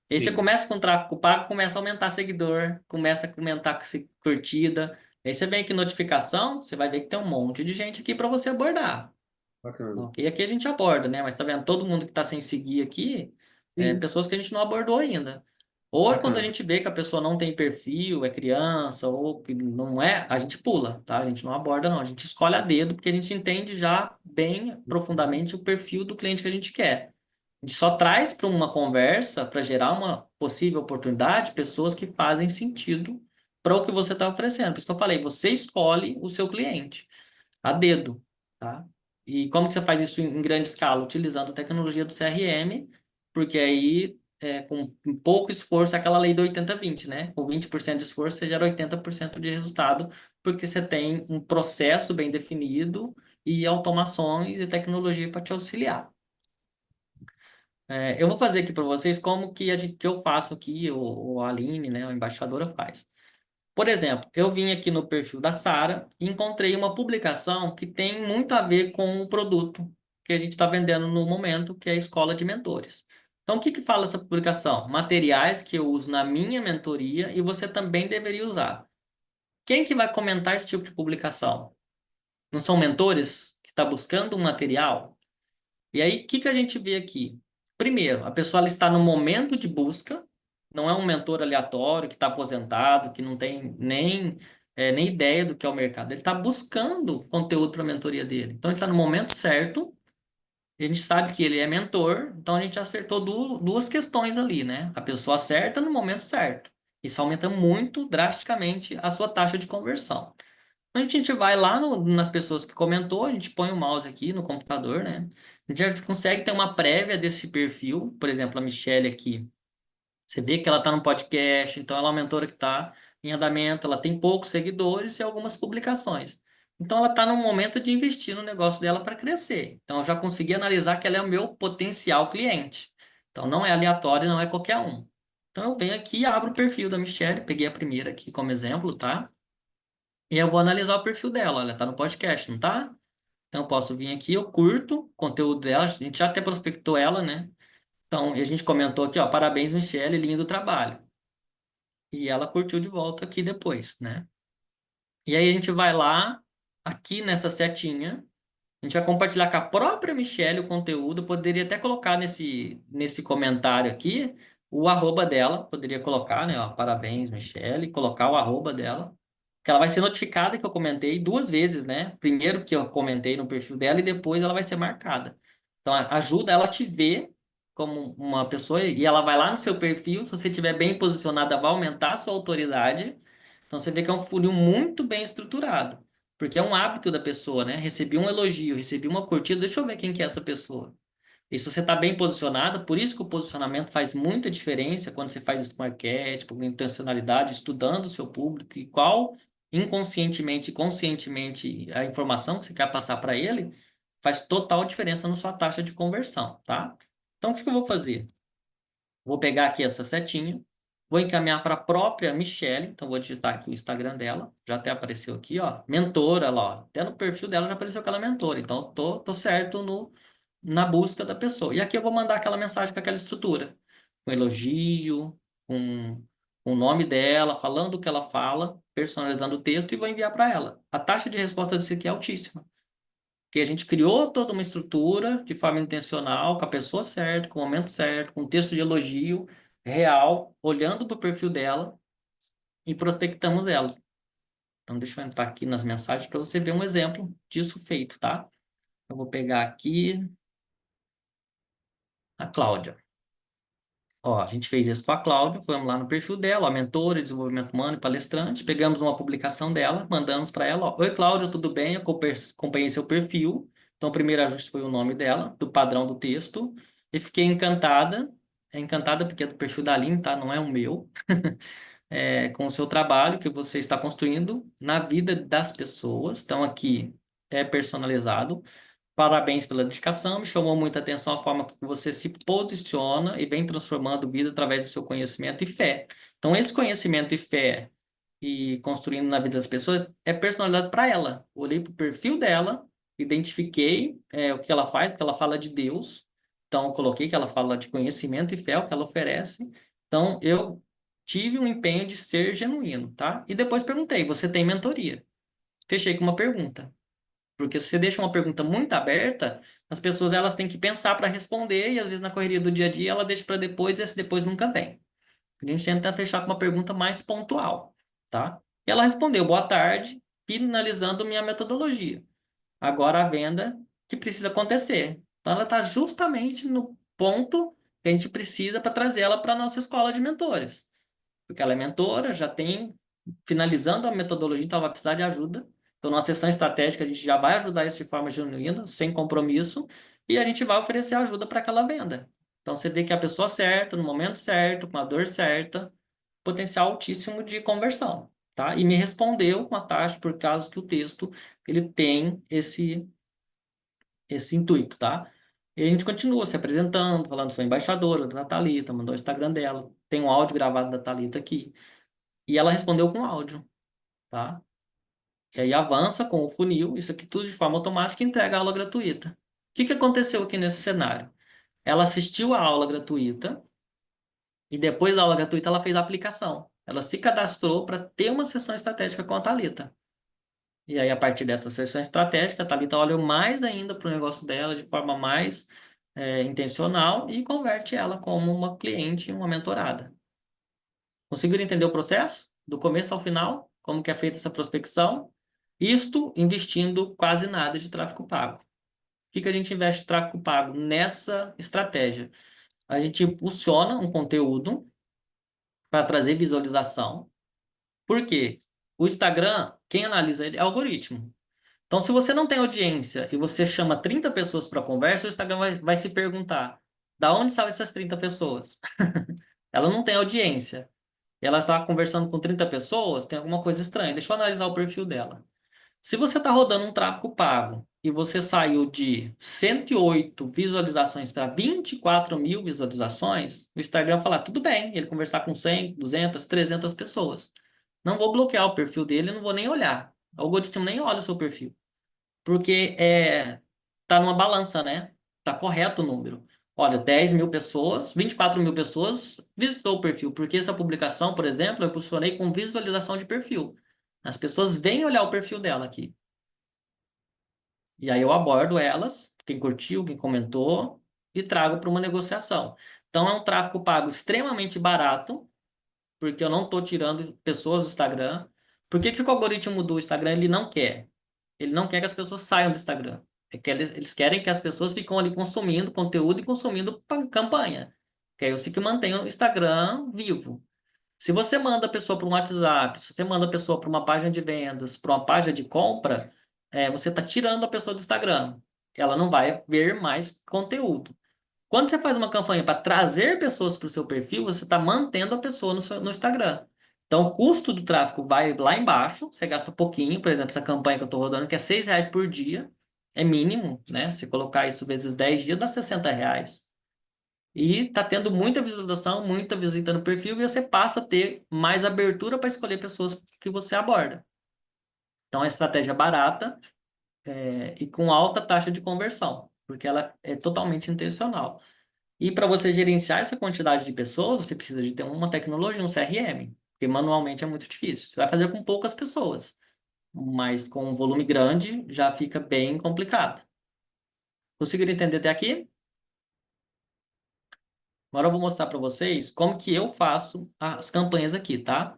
E aí você Sim, começa com tráfego pago, começa a aumentar seguidor, começa a aumentar curtida. Aí você vem aqui notificação, você vai ver que tem um monte de gente aqui para você abordar. bacana. Ok, aqui a gente aborda, né? Mas tá vendo, todo mundo que está sem seguir aqui, Sim, pessoas que a gente não abordou ainda. Ou quando a bacana. gente vê que a pessoa não tem perfil, é criança, ou que não é, a gente pula, tá? A gente não aborda, não. A gente escolhe a dedo, porque a gente entende já bem profundamente o perfil do cliente que a gente quer. A gente só traz para uma conversa, para gerar uma possível oportunidade, pessoas que fazem sentido para o que você está oferecendo. Por isso que eu falei, você escolhe o seu cliente a dedo, tá? E como que você faz isso em grande escala? Utilizando a tecnologia do CRM, porque aí, com pouco esforço, é aquela lei do 80-20, né? Com 20% de esforço, você gera 80% de resultado, porque você tem um processo bem definido e automações e tecnologia para te auxiliar. Eu vou fazer aqui para vocês como que eu faço aqui, o a Aline, né, a embaixadora faz. Por exemplo, eu vim aqui no perfil da Sara e encontrei uma publicação que tem muito a ver com o produto que a gente está vendendo no momento, que é a Escola de Mentores. Então, o que que fala essa publicação? Materiais que eu uso na minha mentoria e você também deveria usar. Quem que vai comentar esse tipo de publicação? Não são mentores que estão buscando um material? E aí, o que que a gente vê aqui? Primeiro, a pessoa ela está no momento de busca, não é um mentor aleatório que está aposentado, que não tem nem ideia do que é o mercado. Ele está buscando conteúdo para a mentoria dele. Então, ele está no momento certo, a gente sabe que ele é mentor, então a gente acertou duas questões ali, né? A pessoa acerta no momento certo. Isso aumenta muito drasticamente a sua taxa de conversão. A gente vai lá nas pessoas que comentou, a gente põe o mouse aqui no computador, né? A gente já consegue ter uma prévia desse perfil. Por exemplo, a Michelle aqui. Você vê que ela está no podcast, então ela é uma mentora que está em andamento, ela tem poucos seguidores e algumas publicações. Então ela está no momento de investir no negócio dela para crescer. Então eu já consegui analisar que ela é o meu potencial cliente. Então não é aleatório, não é qualquer um. Então eu venho aqui e abro o perfil da Michelle, peguei a primeira aqui como exemplo, tá? E eu vou analisar o perfil dela. Ela tá no podcast, não tá? Então eu posso vir aqui, eu curto o conteúdo dela. A gente já até prospectou ela, né? Então, e a gente comentou aqui, ó, parabéns, Michelle, lindo trabalho. E ela curtiu de volta aqui depois, né? E aí a gente vai lá, aqui nessa setinha, a gente vai compartilhar com a própria Michelle o conteúdo. Eu poderia até colocar nesse comentário aqui o arroba dela. Poderia colocar, né? Ó, parabéns, Michelle. Colocar o arroba dela. Que ela vai ser notificada que eu comentei duas vezes, né? Primeiro que eu comentei no perfil dela e depois ela vai ser marcada. Então ajuda ela a te ver como uma pessoa e ela vai lá no seu perfil. Se você estiver bem posicionada, vai aumentar a sua autoridade. Então você vê que é um funil muito bem estruturado. Porque é um hábito da pessoa, né? Recebi um elogio, recebi uma curtida, deixa eu ver quem que é essa pessoa. E se você está bem posicionado, por isso que o posicionamento faz muita diferença quando você faz isso com arquétipo, com intencionalidade, estudando o seu público e qual inconscientemente e conscientemente a informação que você quer passar para ele faz total diferença na sua taxa de conversão, tá? Então, o que que eu vou fazer? Vou pegar aqui essa setinha, vou encaminhar para a própria Michelle, então vou digitar aqui o Instagram dela, já até apareceu aqui, ó, mentora lá, ó. Até no perfil dela já apareceu que ela é mentora, então tô certo na busca da pessoa. E aqui eu vou mandar aquela mensagem com aquela estrutura, com elogio, com o nome dela, falando o que ela fala, personalizando o texto e vou enviar para ela. A taxa de resposta disso aqui é altíssima. Porque a gente criou toda uma estrutura de forma intencional, com a pessoa certa, com o momento certo, com um texto de elogio real, olhando para o perfil dela e prospectamos ela. Então, deixa eu entrar aqui nas mensagens para você ver um exemplo disso feito, tá? Eu vou pegar aqui a Cláudia. Ó, a gente fez isso com a Cláudia, fomos lá no perfil dela, ó, mentora, desenvolvimento humano e palestrante, pegamos uma publicação dela, mandamos para ela, ó, oi Cláudia, tudo bem? Eu acompanhei seu perfil. Então, o primeiro ajuste foi o nome dela, do padrão do texto, e fiquei encantada, encantada porque é do perfil da Aline, tá? Não é o meu, com o seu trabalho que você está construindo na vida das pessoas. Então, aqui é personalizado. Parabéns pela dedicação. Me chamou muita atenção a forma que você se posiciona e vem transformando vida através do seu conhecimento e fé. Então, esse conhecimento e fé e construindo na vida das pessoas é personalizado para ela. Olhei para o perfil dela, identifiquei o que ela faz, porque ela fala de Deus. Então, eu coloquei que ela fala de conhecimento e fé, o que ela oferece. Então, eu tive um empenho de ser genuíno, tá? E depois perguntei: você tem mentoria? Fechei com uma pergunta. Porque se você deixa uma pergunta muito aberta, as pessoas elas têm que pensar para responder e às vezes na correria do dia a dia ela deixa para depois e esse depois nunca vem. A gente tenta fechar com uma pergunta mais pontual, tá? E ela respondeu: boa tarde, finalizando minha metodologia. Agora a venda que precisa acontecer. Então ela está justamente no ponto que a gente precisa para trazer ela para a nossa escola de mentores. Porque ela é mentora, já tem, finalizando a metodologia, então ela vai precisar de ajuda. Então, na sessão estratégica, a gente já vai ajudar isso de forma genuína, sem compromisso, e a gente vai oferecer ajuda para que ela venda. Então, você vê que é a pessoa certa, no momento certo, com a dor certa, potencial altíssimo de conversão, tá? E me respondeu com a taxa por causa que o texto, ele tem esse intuito, tá? E a gente continua se apresentando, falando, sou embaixadora da Thalita, mandou o Instagram dela, tem um áudio gravado da Thalita aqui. E ela respondeu com áudio, tá? E aí avança com o funil, isso aqui tudo de forma automática e entrega a aula gratuita. O que que aconteceu aqui nesse cenário? Ela assistiu a aula gratuita e depois da aula gratuita ela fez a aplicação. Ela se cadastrou para ter uma sessão estratégica com a Thalita. E aí, a partir dessa sessão estratégica, a Thalita olha mais ainda para o negócio dela de forma mais intencional e converte ela como uma cliente, uma mentorada. Conseguiram entender o processo? Do começo ao final? Como que é feita essa prospecção? Isto investindo quase nada de tráfego pago. O que que a gente investe em tráfego pago nessa estratégia? A gente impulsiona um conteúdo para trazer visualização. Por quê? O Instagram, quem analisa ele é algoritmo. Então, se você não tem audiência e você chama 30 pessoas para conversa, o Instagram vai se perguntar: da onde são essas 30 pessoas? Ela não tem audiência. E ela está conversando com 30 pessoas, tem alguma coisa estranha. Deixa eu analisar o perfil dela. Se você está rodando um tráfego pago e você saiu de 108 visualizações para 24 mil visualizações, o Instagram vai falar, tudo bem, ele conversar com 100, 200, 300 pessoas. Não vou bloquear o perfil dele, não vou nem olhar. O algoritmo nem olha o seu perfil. Porque tá numa balança, né? Tá correto o número. Olha, 10 mil pessoas, 24 mil pessoas visitou o perfil, porque essa publicação, por exemplo, eu posicionei com visualização de perfil. As pessoas vêm olhar o perfil dela aqui. E aí eu abordo elas, quem curtiu, quem comentou, e trago para uma negociação. Então é um tráfego pago extremamente barato, porque eu não estou tirando pessoas do Instagram. Por que que o algoritmo do Instagram ele não quer? Ele não quer que as pessoas saiam do Instagram. É que eles querem que as pessoas fiquem ali consumindo conteúdo e consumindo campanha. Que é isso que mantém o Instagram vivo. Se você manda a pessoa para um WhatsApp, se você manda a pessoa para uma página de vendas, para uma página de compra, você está tirando a pessoa do Instagram. Ela não vai ver mais conteúdo. Quando você faz uma campanha para trazer pessoas para o seu perfil, você está mantendo a pessoa no Instagram. Então, o custo do tráfego vai lá embaixo, você gasta pouquinho, por exemplo, essa campanha que eu estou rodando, que é R$ 6 por dia, é mínimo, né? Se colocar isso vezes 10 dias, dá R$ 60. E está tendo muita visualização, muita visita no perfil, e você passa a ter mais abertura para escolher pessoas que você aborda. Então, é uma estratégia barata, e com alta taxa de conversão, porque ela é totalmente intencional. E para você gerenciar essa quantidade de pessoas, você precisa de ter uma tecnologia, um CRM, porque manualmente é muito difícil. Você vai fazer com poucas pessoas, mas com um volume grande já fica bem complicado. Conseguiram entender até aqui? Agora eu vou mostrar para vocês como que eu faço as campanhas aqui, tá?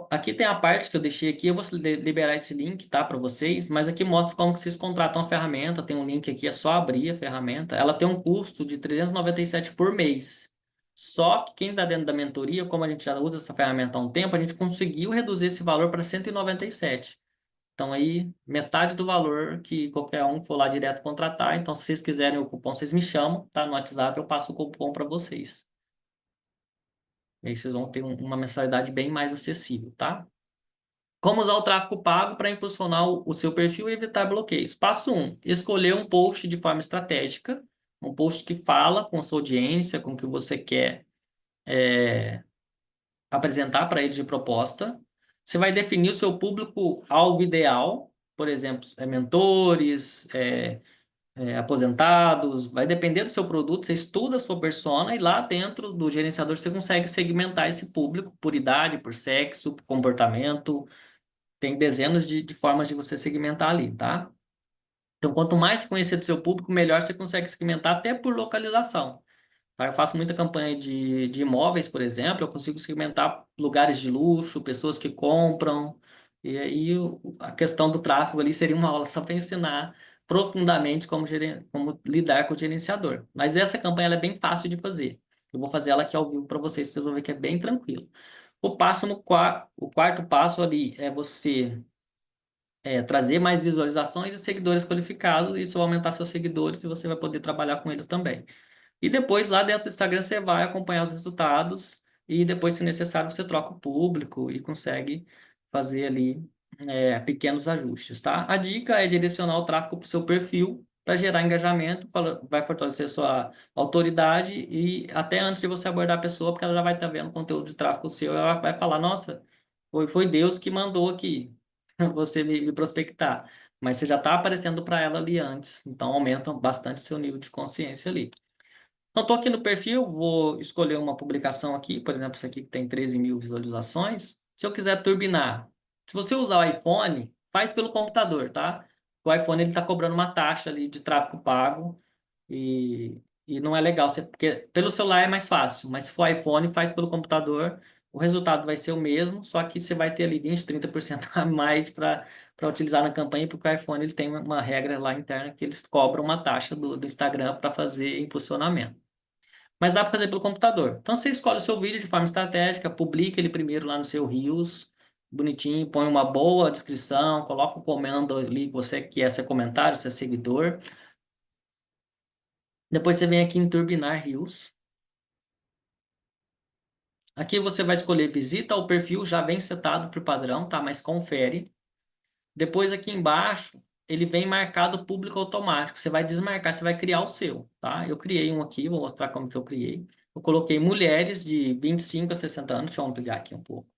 Aqui tem a parte que eu deixei aqui, eu vou liberar esse link, tá, para vocês, mas aqui mostra como que vocês contratam a ferramenta, tem um link aqui, é só abrir a ferramenta, ela tem um custo de 397 por mês, só que quem está dentro da mentoria, como a gente já usa essa ferramenta há um tempo, a gente conseguiu reduzir esse valor para 197. Então aí, metade do valor que qualquer um for lá direto contratar, então se vocês quiserem o cupom, vocês me chamam, tá, no WhatsApp, eu passo o cupom para vocês. E aí vocês vão ter uma mensalidade bem mais acessível, tá? Como usar o tráfego pago para impulsionar o seu perfil e evitar bloqueios? Passo um: escolher um post de forma estratégica, um post que fala com a sua audiência, com o que você quer apresentar para eles de proposta. Você vai definir o seu público-alvo ideal, por exemplo, mentores, aposentados, vai depender do seu produto, você estuda a sua persona e lá dentro do gerenciador você consegue segmentar esse público por idade, por sexo, por comportamento. Tem dezenas de formas de você segmentar ali, tá? Então, quanto mais você conhecer do seu público, melhor você consegue segmentar até por localização. Tá? Eu faço muita campanha de imóveis, por exemplo, eu consigo segmentar lugares de luxo, pessoas que compram, e aí a questão do tráfego ali seria uma aula só para ensinar profundamente como lidar com o gerenciador. Mas essa campanha ela é bem fácil de fazer. Eu vou fazer ela aqui ao vivo para vocês vão ver que é bem tranquilo. O quarto passo ali é você trazer mais visualizações e seguidores qualificados, isso vai aumentar seus seguidores e você vai poder trabalhar com eles também. E depois, lá dentro do Instagram, você vai acompanhar os resultados e depois, se necessário, você troca o público e consegue fazer ali pequenos ajustes, tá? A dica é direcionar o tráfego para o seu perfil para gerar engajamento, vai fortalecer a sua autoridade e até antes de você abordar a pessoa, porque ela já vai estar vendo conteúdo de tráfego seu, ela vai falar, nossa, foi Deus que mandou aqui você me prospectar. Mas você já está aparecendo para ela ali antes, então aumenta bastante seu nível de consciência ali. Então, estou aqui no perfil, vou escolher uma publicação aqui, por exemplo, essa aqui que tem 13 mil visualizações. Se eu quiser turbinar, se você usar o iPhone, faz pelo computador, tá? O iPhone ele está cobrando uma taxa ali de tráfego pago e não é legal, porque pelo celular é mais fácil, mas se for iPhone, faz pelo computador, o resultado vai ser o mesmo, só que você vai ter ali 20, 30% a mais para utilizar na campanha, porque o iPhone ele tem uma regra lá interna que eles cobram uma taxa do Instagram para fazer impulsionamento. Mas dá para fazer pelo computador. Então você escolhe o seu vídeo de forma estratégica, publica ele primeiro lá no seu Reels, bonitinho, põe uma boa descrição, coloca o comando ali que você quer, se é comentário, se é seguidor. Depois você vem aqui em turbinar Reels. Aqui você vai escolher visita ao perfil, já vem setado por padrão, tá? Mas confere. Depois aqui embaixo, ele vem marcado público automático. Você vai desmarcar, você vai criar o seu, tá? Eu criei um aqui, vou mostrar como que eu criei. Eu coloquei mulheres de 25 a 60 anos, deixa eu ampliar aqui um pouco.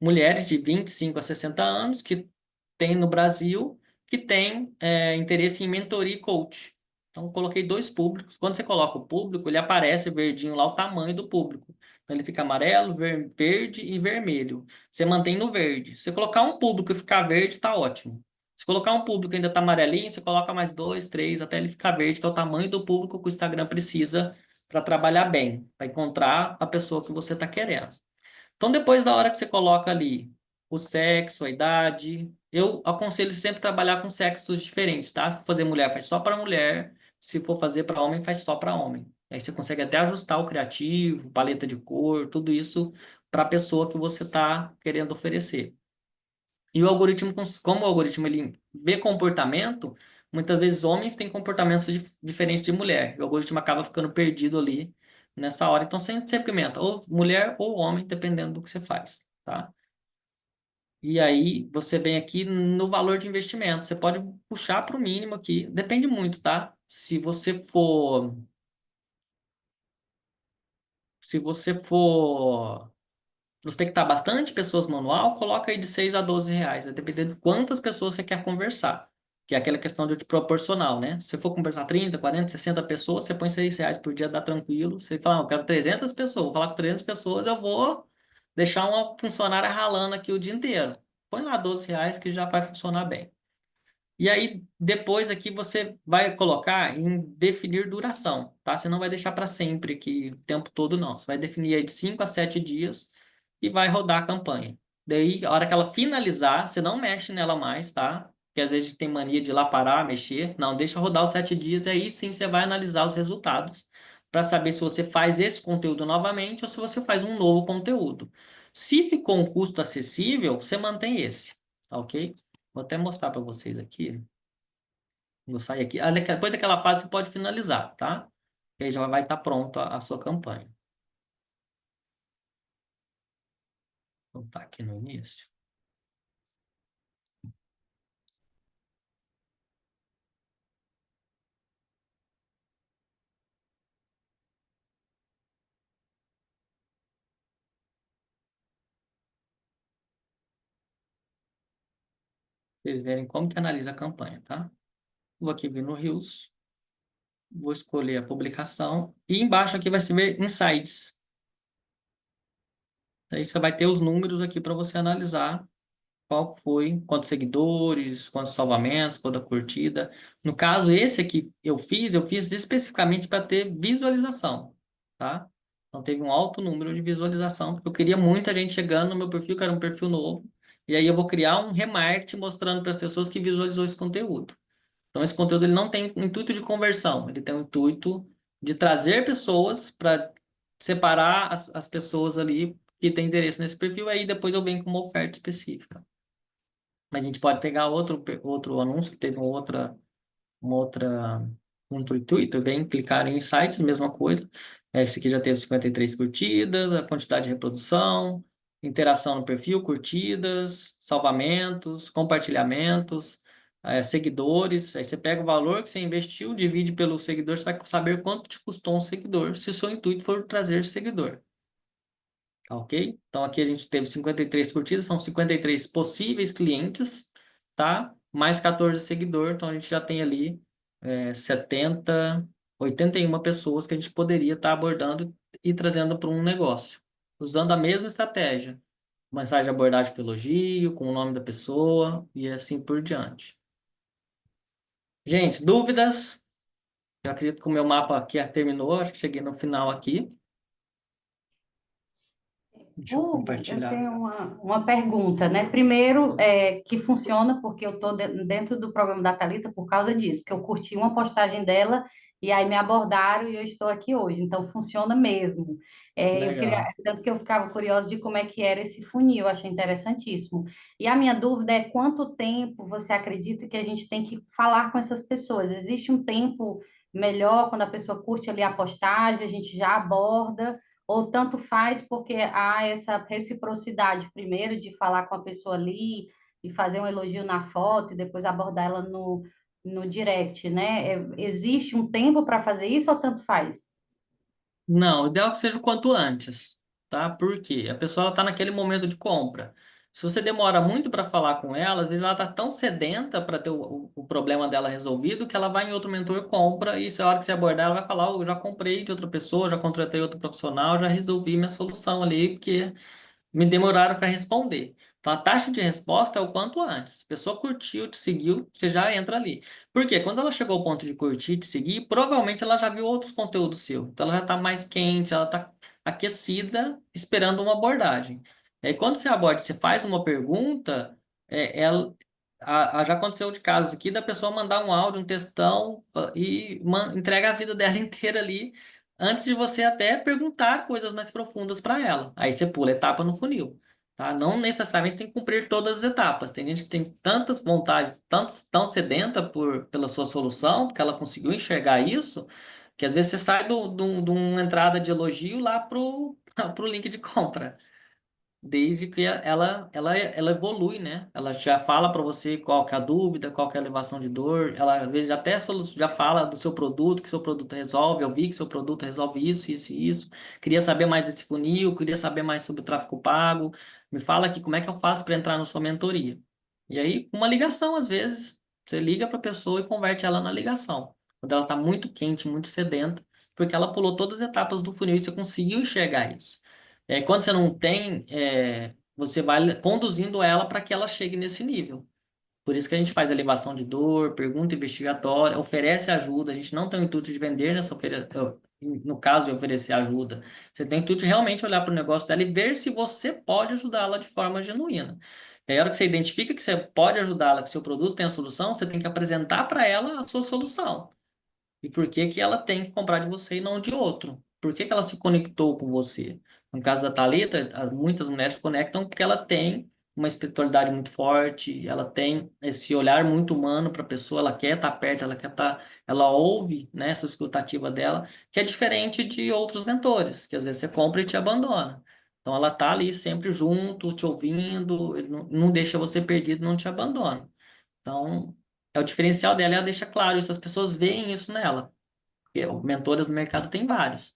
Mulheres de 25 a 60 anos que tem no Brasil, que tem interesse em mentoria e coach. Então, eu coloquei dois públicos. Quando você coloca o público, ele aparece verdinho lá o tamanho do público. Então, ele fica amarelo, verde e vermelho. Você mantém no verde. Se você colocar um público e ficar verde, está ótimo. Se colocar um público e ainda está amarelinho, você coloca mais dois, três, até ele ficar verde, que é o tamanho do público que o Instagram precisa para trabalhar bem, para encontrar a pessoa que você está querendo. Então, depois da hora que você coloca ali o sexo, a idade, eu aconselho sempre trabalhar com sexos diferentes, tá? Se for fazer mulher, faz só para mulher. Se for fazer para homem, faz só para homem. Aí você consegue até ajustar o criativo, paleta de cor, tudo isso para a pessoa que você está querendo oferecer. E o algoritmo, como o algoritmo ele vê comportamento, muitas vezes homens têm comportamentos diferentes de mulher. O algoritmo acaba ficando perdido ali nessa hora. Então, sempre segmenta, ou mulher ou homem, dependendo do que você faz, tá? E aí, você vem aqui no valor de investimento. Você pode puxar para o mínimo aqui. Depende muito, tá? Se você for prospectar bastante pessoas manual, coloca aí de 6 a 12 reais, vai depender de quantas pessoas você quer conversar, que é aquela questão de proporcional, né? Se você for conversar 30, 40, 60 pessoas, você põe 6 reais por dia, dá tranquilo. Você fala, eu quero 300 pessoas, vou falar com 300 pessoas, eu vou deixar uma funcionária ralando aqui o dia inteiro. Põe lá 12 reais que já vai funcionar bem. E aí, depois aqui você vai colocar em definir duração, tá? Você não vai deixar para sempre aqui, o tempo todo, não. Você vai definir aí de 5 a 7 dias e vai rodar a campanha. Daí, a hora que ela finalizar, você não mexe nela mais, tá? Porque às vezes a gente tem mania de ir lá parar, mexer. Não, deixa rodar os 7 dias, e aí sim você vai analisar os resultados para saber se você faz esse conteúdo novamente ou se você faz um novo conteúdo. Se ficou um custo acessível, você mantém esse, tá ok? Vou até mostrar para vocês aqui. Vou sair aqui. Depois daquela fase, você pode finalizar, tá? E aí já vai estar pronto a sua campanha. Vou estar aqui no início. Vocês verem como que analisa a campanha, tá? Vou aqui vir no Reels, vou escolher a publicação e embaixo aqui vai se ver Insights. Aí você vai ter os números aqui para você analisar qual foi, quantos seguidores, quantos salvamentos, quanta curtida. No caso, esse aqui eu fiz especificamente para ter visualização, tá? Então teve um alto número de visualização, porque eu queria muita gente chegando no meu perfil, que era um perfil novo, e aí eu vou criar um remarketing mostrando para as pessoas que visualizou esse conteúdo. Então, esse conteúdo ele não tem o intuito de conversão, ele tem o intuito de trazer pessoas para separar as pessoas ali que têm interesse nesse perfil, aí depois eu venho com uma oferta específica. Mas a gente pode pegar outro anúncio que teve uma outra, um outro intuito, vem clicar em Insights, mesma coisa. Esse aqui já teve 53 curtidas, a quantidade de reprodução, interação no perfil, curtidas, salvamentos, compartilhamentos, seguidores. Aí você pega o valor que você investiu, divide pelos seguidores, você vai saber quanto te custou um seguidor, se o seu intuito for trazer seguidor. Tá ok? Então aqui a gente teve 53 curtidas, são 53 possíveis clientes, tá? Mais 14 seguidores, então a gente já tem ali 70, 81 pessoas que a gente poderia estar abordando e trazendo para um negócio, usando a mesma estratégia. Mensagem de abordagem com elogio, com o nome da pessoa e assim por diante. Gente, dúvidas? Eu acredito que o meu mapa aqui terminou, acho que cheguei no final aqui. Deixa eu Hugo, eu compartilhar. tenho uma pergunta, né? Primeiro, que funciona, porque eu estou dentro do programa da Thalita por causa disso, porque eu curti uma postagem dela e aí me abordaram e eu estou aqui hoje, então funciona mesmo. Eu queria, Legal. tanto que eu ficava curiosa de como é que era esse funil, eu achei interessantíssimo. E a minha dúvida é quanto tempo você acredita que a gente tem que falar com essas pessoas? Existe um tempo melhor quando a pessoa curte ali a postagem, a gente já aborda? Ou tanto faz porque há essa reciprocidade, primeiro de falar com a pessoa ali e fazer um elogio na foto e depois abordar ela no direct, né? Existe um tempo para fazer isso ou tanto faz? Não, o ideal é que seja o quanto antes, tá? Por quê? A pessoa está naquele momento de compra. Se você demora muito para falar com ela, às vezes ela está tão sedenta para ter o problema dela resolvido que ela vai em outro mentor, compra, e se a hora que você abordar, ela vai falar: "Oh, eu já comprei de outra pessoa, já contratei outro profissional, já resolvi minha solução ali, porque me demoraram para responder." Então, a taxa de resposta é o quanto antes. Se a pessoa curtiu, te seguiu, você já entra ali. Por quê? Quando ela chegou ao ponto de curtir, te seguir, provavelmente ela já viu outros conteúdos seus. Então, ela já está mais quente, ela está aquecida, esperando uma abordagem. E aí, quando você aborda, você faz uma pergunta, já aconteceu de casos aqui da pessoa mandar um áudio, um textão, e entrega a vida dela inteira ali antes de você até perguntar coisas mais profundas para ela. Aí você pula etapa no funil, tá? Não necessariamente você tem que cumprir todas as etapas. Tem gente que tem tantas vontades, tão sedenta pela sua solução, porque ela conseguiu enxergar isso, que às vezes você sai de uma entrada de elogio lá pro link de compra. Desde que ela evolui, né? Ela já fala para você qual que é a dúvida, qual que é a elevação de dor. Ela às vezes até já fala do seu produto, que seu produto resolve. Eu vi que seu produto resolve isso, isso e isso. Queria saber mais desse funil, queria saber mais sobre o tráfego pago. Me fala aqui como é que eu faço para entrar na sua mentoria. E aí, uma ligação, às vezes, você liga para a pessoa e converte ela na ligação. Quando ela está muito quente, muito sedenta, porque ela pulou todas as etapas do funil e você conseguiu enxergar isso. Quando você não tem, você vai conduzindo ela para que ela chegue nesse nível. Por isso que a gente faz elevação de dor, pergunta investigatória, oferece ajuda. A gente não tem o intuito de vender no caso de oferecer ajuda. Você tem tudo de realmente olhar para o negócio dela e ver se você pode ajudá-la de forma genuína. E aí, a hora que você identifica que você pode ajudá-la, que seu produto tem a solução, você tem que apresentar para ela a sua solução. E por que que ela tem que comprar de você e não de outro? Por que que ela se conectou com você? No caso da Thalita, muitas mulheres se conectam porque ela tem uma espiritualidade muito forte, ela tem esse olhar muito humano para a pessoa, ela quer estar perto, ela quer estar, ela ouve, né, essa escutativa dela, que é diferente de outros mentores, que às vezes você compra e te abandona. Então ela tá ali sempre junto, te ouvindo, não deixa você perdido, não te abandona. Então, é o diferencial dela, ela deixa claro isso, as pessoas veem isso nela. Porque mentores no mercado tem vários,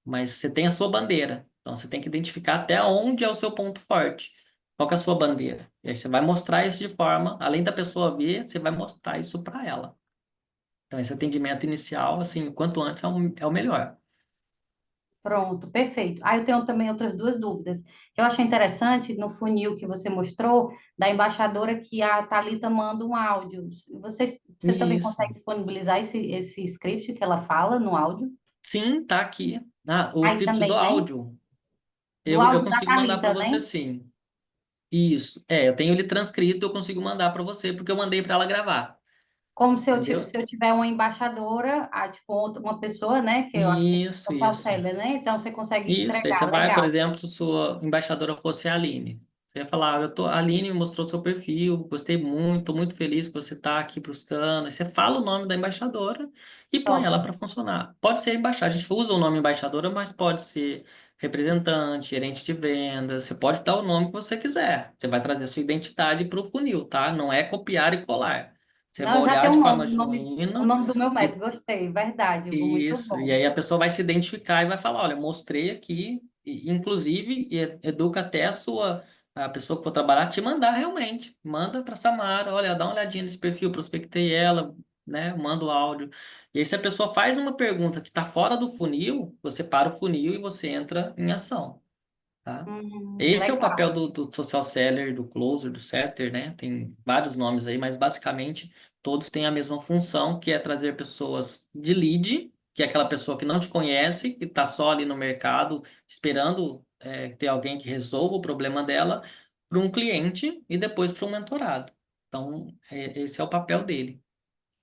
mas você tem a sua bandeira. Então, você tem que identificar até onde é o seu ponto forte. Qual que é a sua bandeira? E aí você vai mostrar isso de forma, além da pessoa ver, você vai mostrar isso para ela. Então, esse atendimento inicial, assim, o quanto antes é o melhor. Pronto, perfeito. Aí eu tenho também outras duas dúvidas que eu achei interessante no funil que você mostrou da embaixadora que a Thalita manda um áudio. Você também Isso. consegue disponibilizar esse script que ela fala no áudio? Sim, tá aqui. Ah, o Aí script do também, né? áudio, Do eu áudio da consigo mandar para Thalita, né? você sim. Isso. É, eu tenho ele transcrito, eu consigo mandar para você, porque eu mandei para ela gravar. Como se Entendeu? se eu tiver uma embaixadora, tipo, uma pessoa, né? Que eu acho que é Isso, social isso. seller, né? Então você consegue Isso. Aí você entregar, vai, por legal. exemplo, se sua embaixadora fosse a Aline. Você ia falar, a Aline me mostrou seu perfil, gostei muito, tô muito feliz que você está aqui buscando. Aí você fala o nome da embaixadora e põe Top. ela para funcionar. Pode ser embaixadora, a gente usa o nome embaixadora, mas pode ser representante, gerente de vendas, você pode dar o nome que você quiser. Você vai trazer a sua identidade para o funil, tá? Não é copiar e colar. Você vai Não, já olhar tem de um forma nome, o genuína. nome do meu método, gostei, verdade, muito Isso, e bom. aí a pessoa vai se identificar e vai falar, olha, eu mostrei aqui, inclusive educa até a pessoa que for trabalhar te mandar realmente, manda para Samara, olha, dá uma olhadinha nesse perfil, prospectei ela, né, manda o áudio. E aí se a pessoa faz uma pergunta que está fora do funil, você para o funil e você entra em ação, tá? Esse é o papel Legal, do social seller, do closer, do setter, né? Tem vários nomes aí, mas basicamente todos têm a mesma função, que é trazer pessoas de lead, que é aquela pessoa que não te conhece, que está só ali no mercado esperando ter alguém que resolva o problema dela, para um cliente e depois para um mentorado. Então, esse é o papel dele,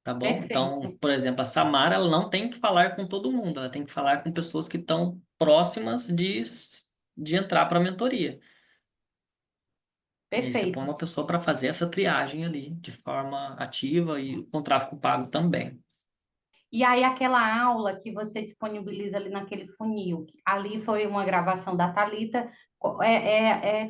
tá bom? Então, perfeito, por exemplo, a Samara, ela não tem que falar com todo mundo, ela tem que falar com pessoas que estão próximas de entrar para a mentoria. E aí você põe perfeito. uma pessoa para fazer essa triagem ali de forma ativa e com tráfego pago também. E aí, aquela aula que você disponibiliza ali naquele funil, ali foi uma gravação da Thalita,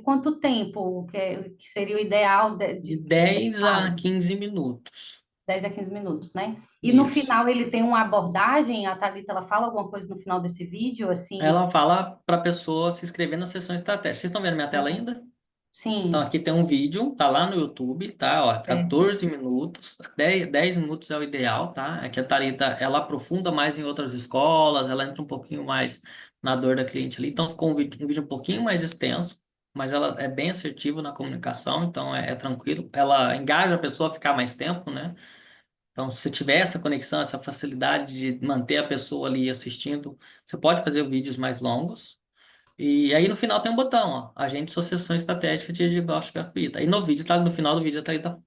quanto tempo que seria o ideal De de 10 a aula? 15 minutos. 10 a 15 minutos, né? E no Isso. final ele tem uma abordagem, a Thalita, ela fala alguma coisa no final desse vídeo, assim? Ela fala para a pessoa se inscrever na sessão estratégica. Vocês estão vendo minha tela ainda? Então, Sim, aqui tem um vídeo, tá lá no YouTube, tá? Ó, certo. 14 minutos, 10 minutos é o ideal, tá? É que a Thalita, ela aprofunda mais em outras escolas, ela entra um pouquinho mais na dor da cliente ali. Então, ficou um vídeo um pouquinho mais extenso, mas ela é bem assertiva na comunicação, então é tranquilo. Ela engaja a pessoa a ficar mais tempo, né? Então, se tiver essa conexão, essa facilidade de manter a pessoa ali assistindo, você pode fazer vídeos mais longos. E aí no final tem um botão, ó, agende sua sessão estratégica de diagnóstico gratuita. Aí no vídeo, tá, no final do vídeo, a Thalita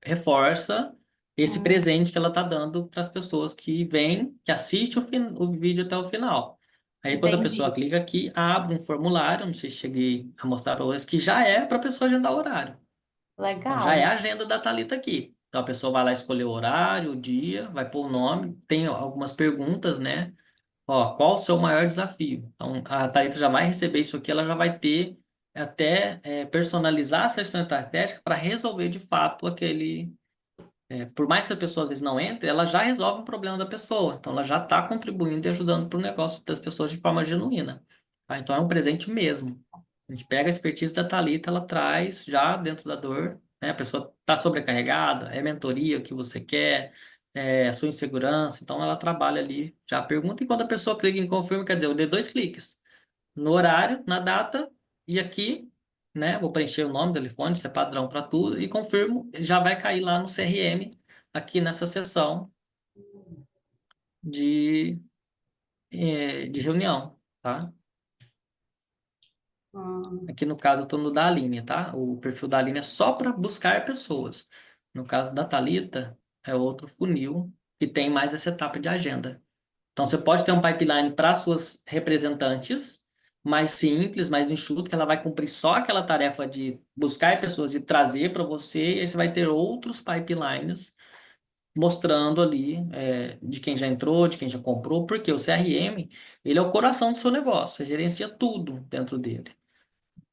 reforça esse Hum, presente que ela tá dando para as pessoas que vêm, que assistem o vídeo até o final. Aí quando a pessoa entendi. clica aqui, abre um formulário, não sei se cheguei a mostrar para vocês, que já é para a pessoa agendar o horário. Então já é Legal. a agenda da Thalita aqui. Então a pessoa vai lá escolher o horário, o dia, vai pôr o nome, tem algumas perguntas, né? Ó, qual o seu maior desafio? Então, a Thalita já vai receber isso aqui, ela já vai ter até personalizar a sessão estratégica para resolver de fato aquele. Por mais que a pessoa às vezes não entre, ela já resolve o problema da pessoa. Então, ela já está contribuindo e ajudando para o negócio das pessoas de forma genuína. Tá? Então, é um presente mesmo. A gente pega a expertise da Thalita, ela traz já dentro da dor, né? A pessoa está sobrecarregada, é mentoria, o que você quer, a sua insegurança. Então, ela trabalha ali, já pergunta, e quando a pessoa clica em confirma, quer dizer, eu dei 2 cliques no horário, na data, e aqui, né? Vou preencher o nome, telefone, isso é padrão para tudo, e confirmo, já vai cair lá no CRM, aqui nessa seção de, de reunião, tá? Ah, Aqui no caso eu estou no da Aline, tá? O perfil da Aline é só para buscar pessoas. No caso da Thalita, é outro funil que tem mais essa etapa de agenda. Então você pode ter um pipeline para suas representantes, mais simples, mais enxuto, que ela vai cumprir só aquela tarefa de buscar pessoas e trazer para você, e aí você vai ter outros pipelines mostrando ali de quem já entrou, de quem já comprou, porque o CRM, ele é o coração do seu negócio, você gerencia tudo dentro dele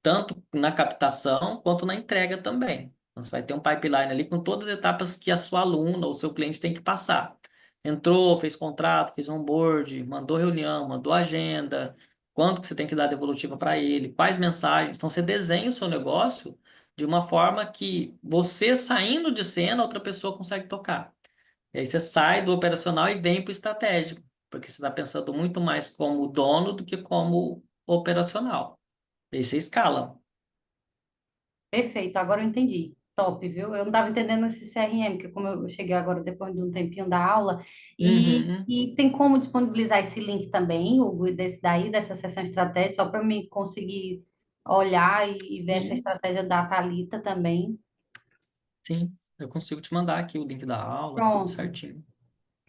tanto na captação quanto na entrega também. Então, você vai ter um pipeline ali com todas as etapas que a sua aluna ou seu cliente tem que passar. Entrou, fez contrato, fez onboard, mandou reunião, mandou agenda, quanto que você tem que dar devolutiva para ele, quais mensagens. Então, você desenha o seu negócio de uma forma que você saindo de cena, outra pessoa consegue tocar. E aí você sai do operacional e vem para o estratégico, porque você está pensando muito mais como dono do que como operacional. E aí você escala. perfeito, agora eu entendi. Top, viu? Eu não estava entendendo esse CRM, porque como eu cheguei agora depois de um tempinho da aula, Uhum, e tem como disponibilizar esse link também, o desse daí, dessa sessão estratégica, só para mim conseguir olhar e ver essa sim, estratégia da Thalita também. sim. Eu consigo te mandar aqui o link da aula, tudo Pronto. certinho,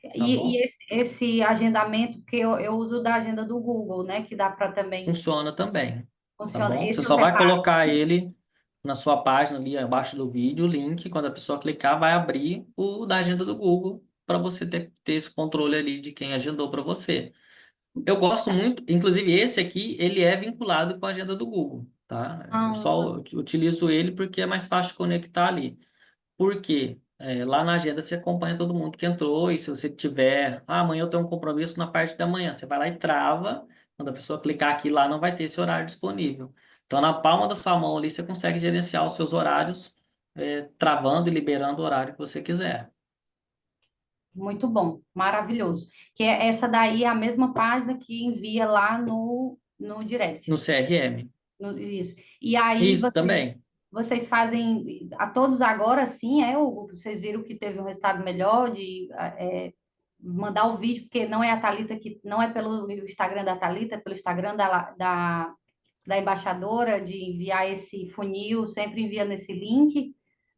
tá E bom? esse agendamento, que eu uso da agenda do Google, né? Que dá para também Funciona também, tá funcionar. bom? Você Esse eu só vai separo. colocar ele na sua página ali abaixo do vídeo, o link, quando a pessoa clicar, vai abrir o da agenda do Google para você ter esse controle ali de quem agendou para você. Eu gosto muito, inclusive esse aqui, ele é vinculado com a agenda do Google, tá? Eu Ah, só utilizo ele porque é mais fácil de conectar ali. Porque lá na agenda você acompanha todo mundo que entrou, e se você tiver, amanhã eu tenho um compromisso na parte da manhã, você vai lá e trava, quando a pessoa clicar aqui lá, não vai ter esse horário disponível. Então, na palma da sua mão ali, você consegue gerenciar os seus horários, travando e liberando o horário que você quiser. muito bom, maravilhoso. Que essa daí é a mesma página que envia lá no direct. No CRM. Isso. E aí Isso também. vocês fazem a todos agora, sim, vocês viram que teve um resultado melhor de mandar o vídeo, porque não é a Thalita que não é pelo Instagram da Thalita, é pelo Instagram da embaixadora de enviar esse funil, sempre envia nesse link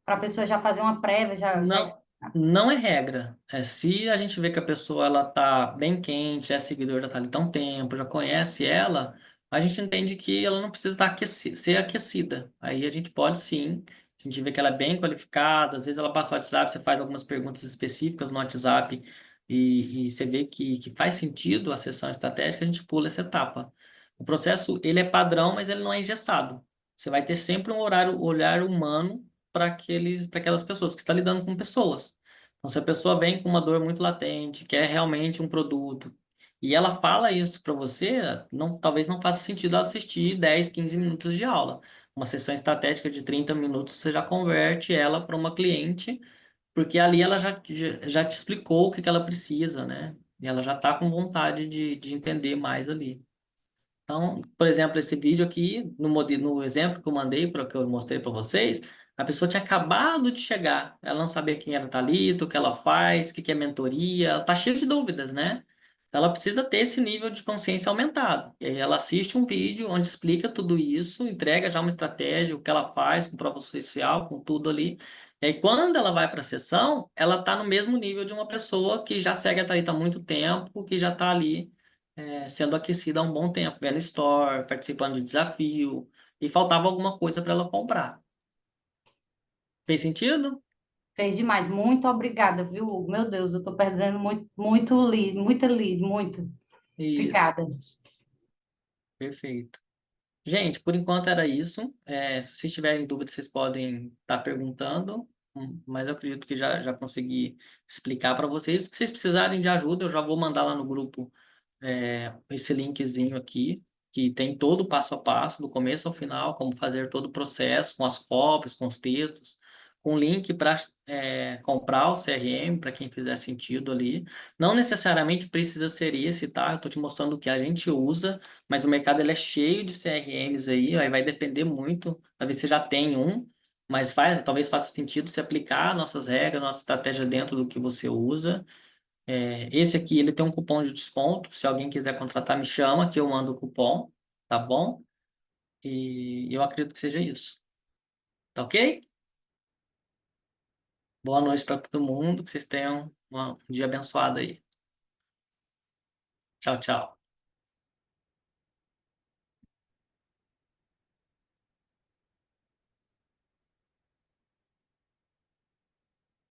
para a pessoa já fazer uma prévia, já. Não, não é regra. Se a gente vê que a pessoa ela tá bem quente, é seguidor da Thalita há um tempo, já conhece ela, a gente entende que ela não precisa estar ser aquecida. Aí a gente pode sim. A gente vê que ela é bem qualificada, às vezes ela passa o WhatsApp, você faz algumas perguntas específicas no WhatsApp e você vê que faz sentido a sessão estratégica, a gente pula essa etapa. O processo, ele é padrão, mas ele não é engessado. Você vai ter sempre um olhar humano para aquelas pessoas, que você está lidando com pessoas. Então, se a pessoa vem com uma dor muito latente, quer realmente um produto, e ela fala isso para você, talvez não faça sentido ela assistir 10, 15 minutos de aula. Uma sessão estratégica de 30 minutos, você já converte ela para uma cliente, porque ali ela já te explicou o que que ela precisa, né? E ela já está com vontade de entender mais ali. Então, por exemplo, esse vídeo aqui, no exemplo que eu mandei, que eu mostrei para vocês, a pessoa tinha acabado de chegar. Ela não sabia quem era a Thalita, o que ela faz, o que que é mentoria. Ela está cheia de dúvidas, né? Então, ela precisa ter esse nível de consciência aumentado. E aí ela assiste um vídeo onde explica tudo isso, entrega já uma estratégia, o que ela faz com prova social, com tudo ali. E aí, quando ela vai para a sessão, ela está no mesmo nível de uma pessoa que já segue a Thalita há muito tempo, que já está ali sendo aquecida há um bom tempo, vendo store, participando de desafio, e faltava alguma coisa para ela comprar. Fez sentido? Fez demais. Muito obrigada, viu, Hugo? Meu Deus, eu estou perdendo muito lead, muita lead, muito. Isso, Obrigada. perfeito. Gente, por enquanto era isso. Se vocês tiverem dúvidas, vocês podem estar perguntando, mas eu acredito que já consegui explicar para vocês. Se vocês precisarem de ajuda, eu já vou mandar lá no grupo esse linkzinho aqui, que tem todo o passo a passo, do começo ao final, como fazer todo o processo, com as cópias, com os textos, com link para comprar o CRM, para quem fizer sentido ali. Não necessariamente precisa ser esse, tá? Eu estou te mostrando o que a gente usa, mas o mercado ele é cheio de CRMs aí vai depender muito. Talvez você já tem um, mas talvez faça sentido se aplicar nossas regras, nossa estratégia dentro do que você usa. Esse aqui, ele tem um cupom de desconto. Se alguém quiser contratar, me chama que eu mando o cupom, tá bom? E eu acredito que seja isso. Tá ok? Boa noite para todo mundo, que vocês tenham um dia abençoado aí. Tchau, tchau.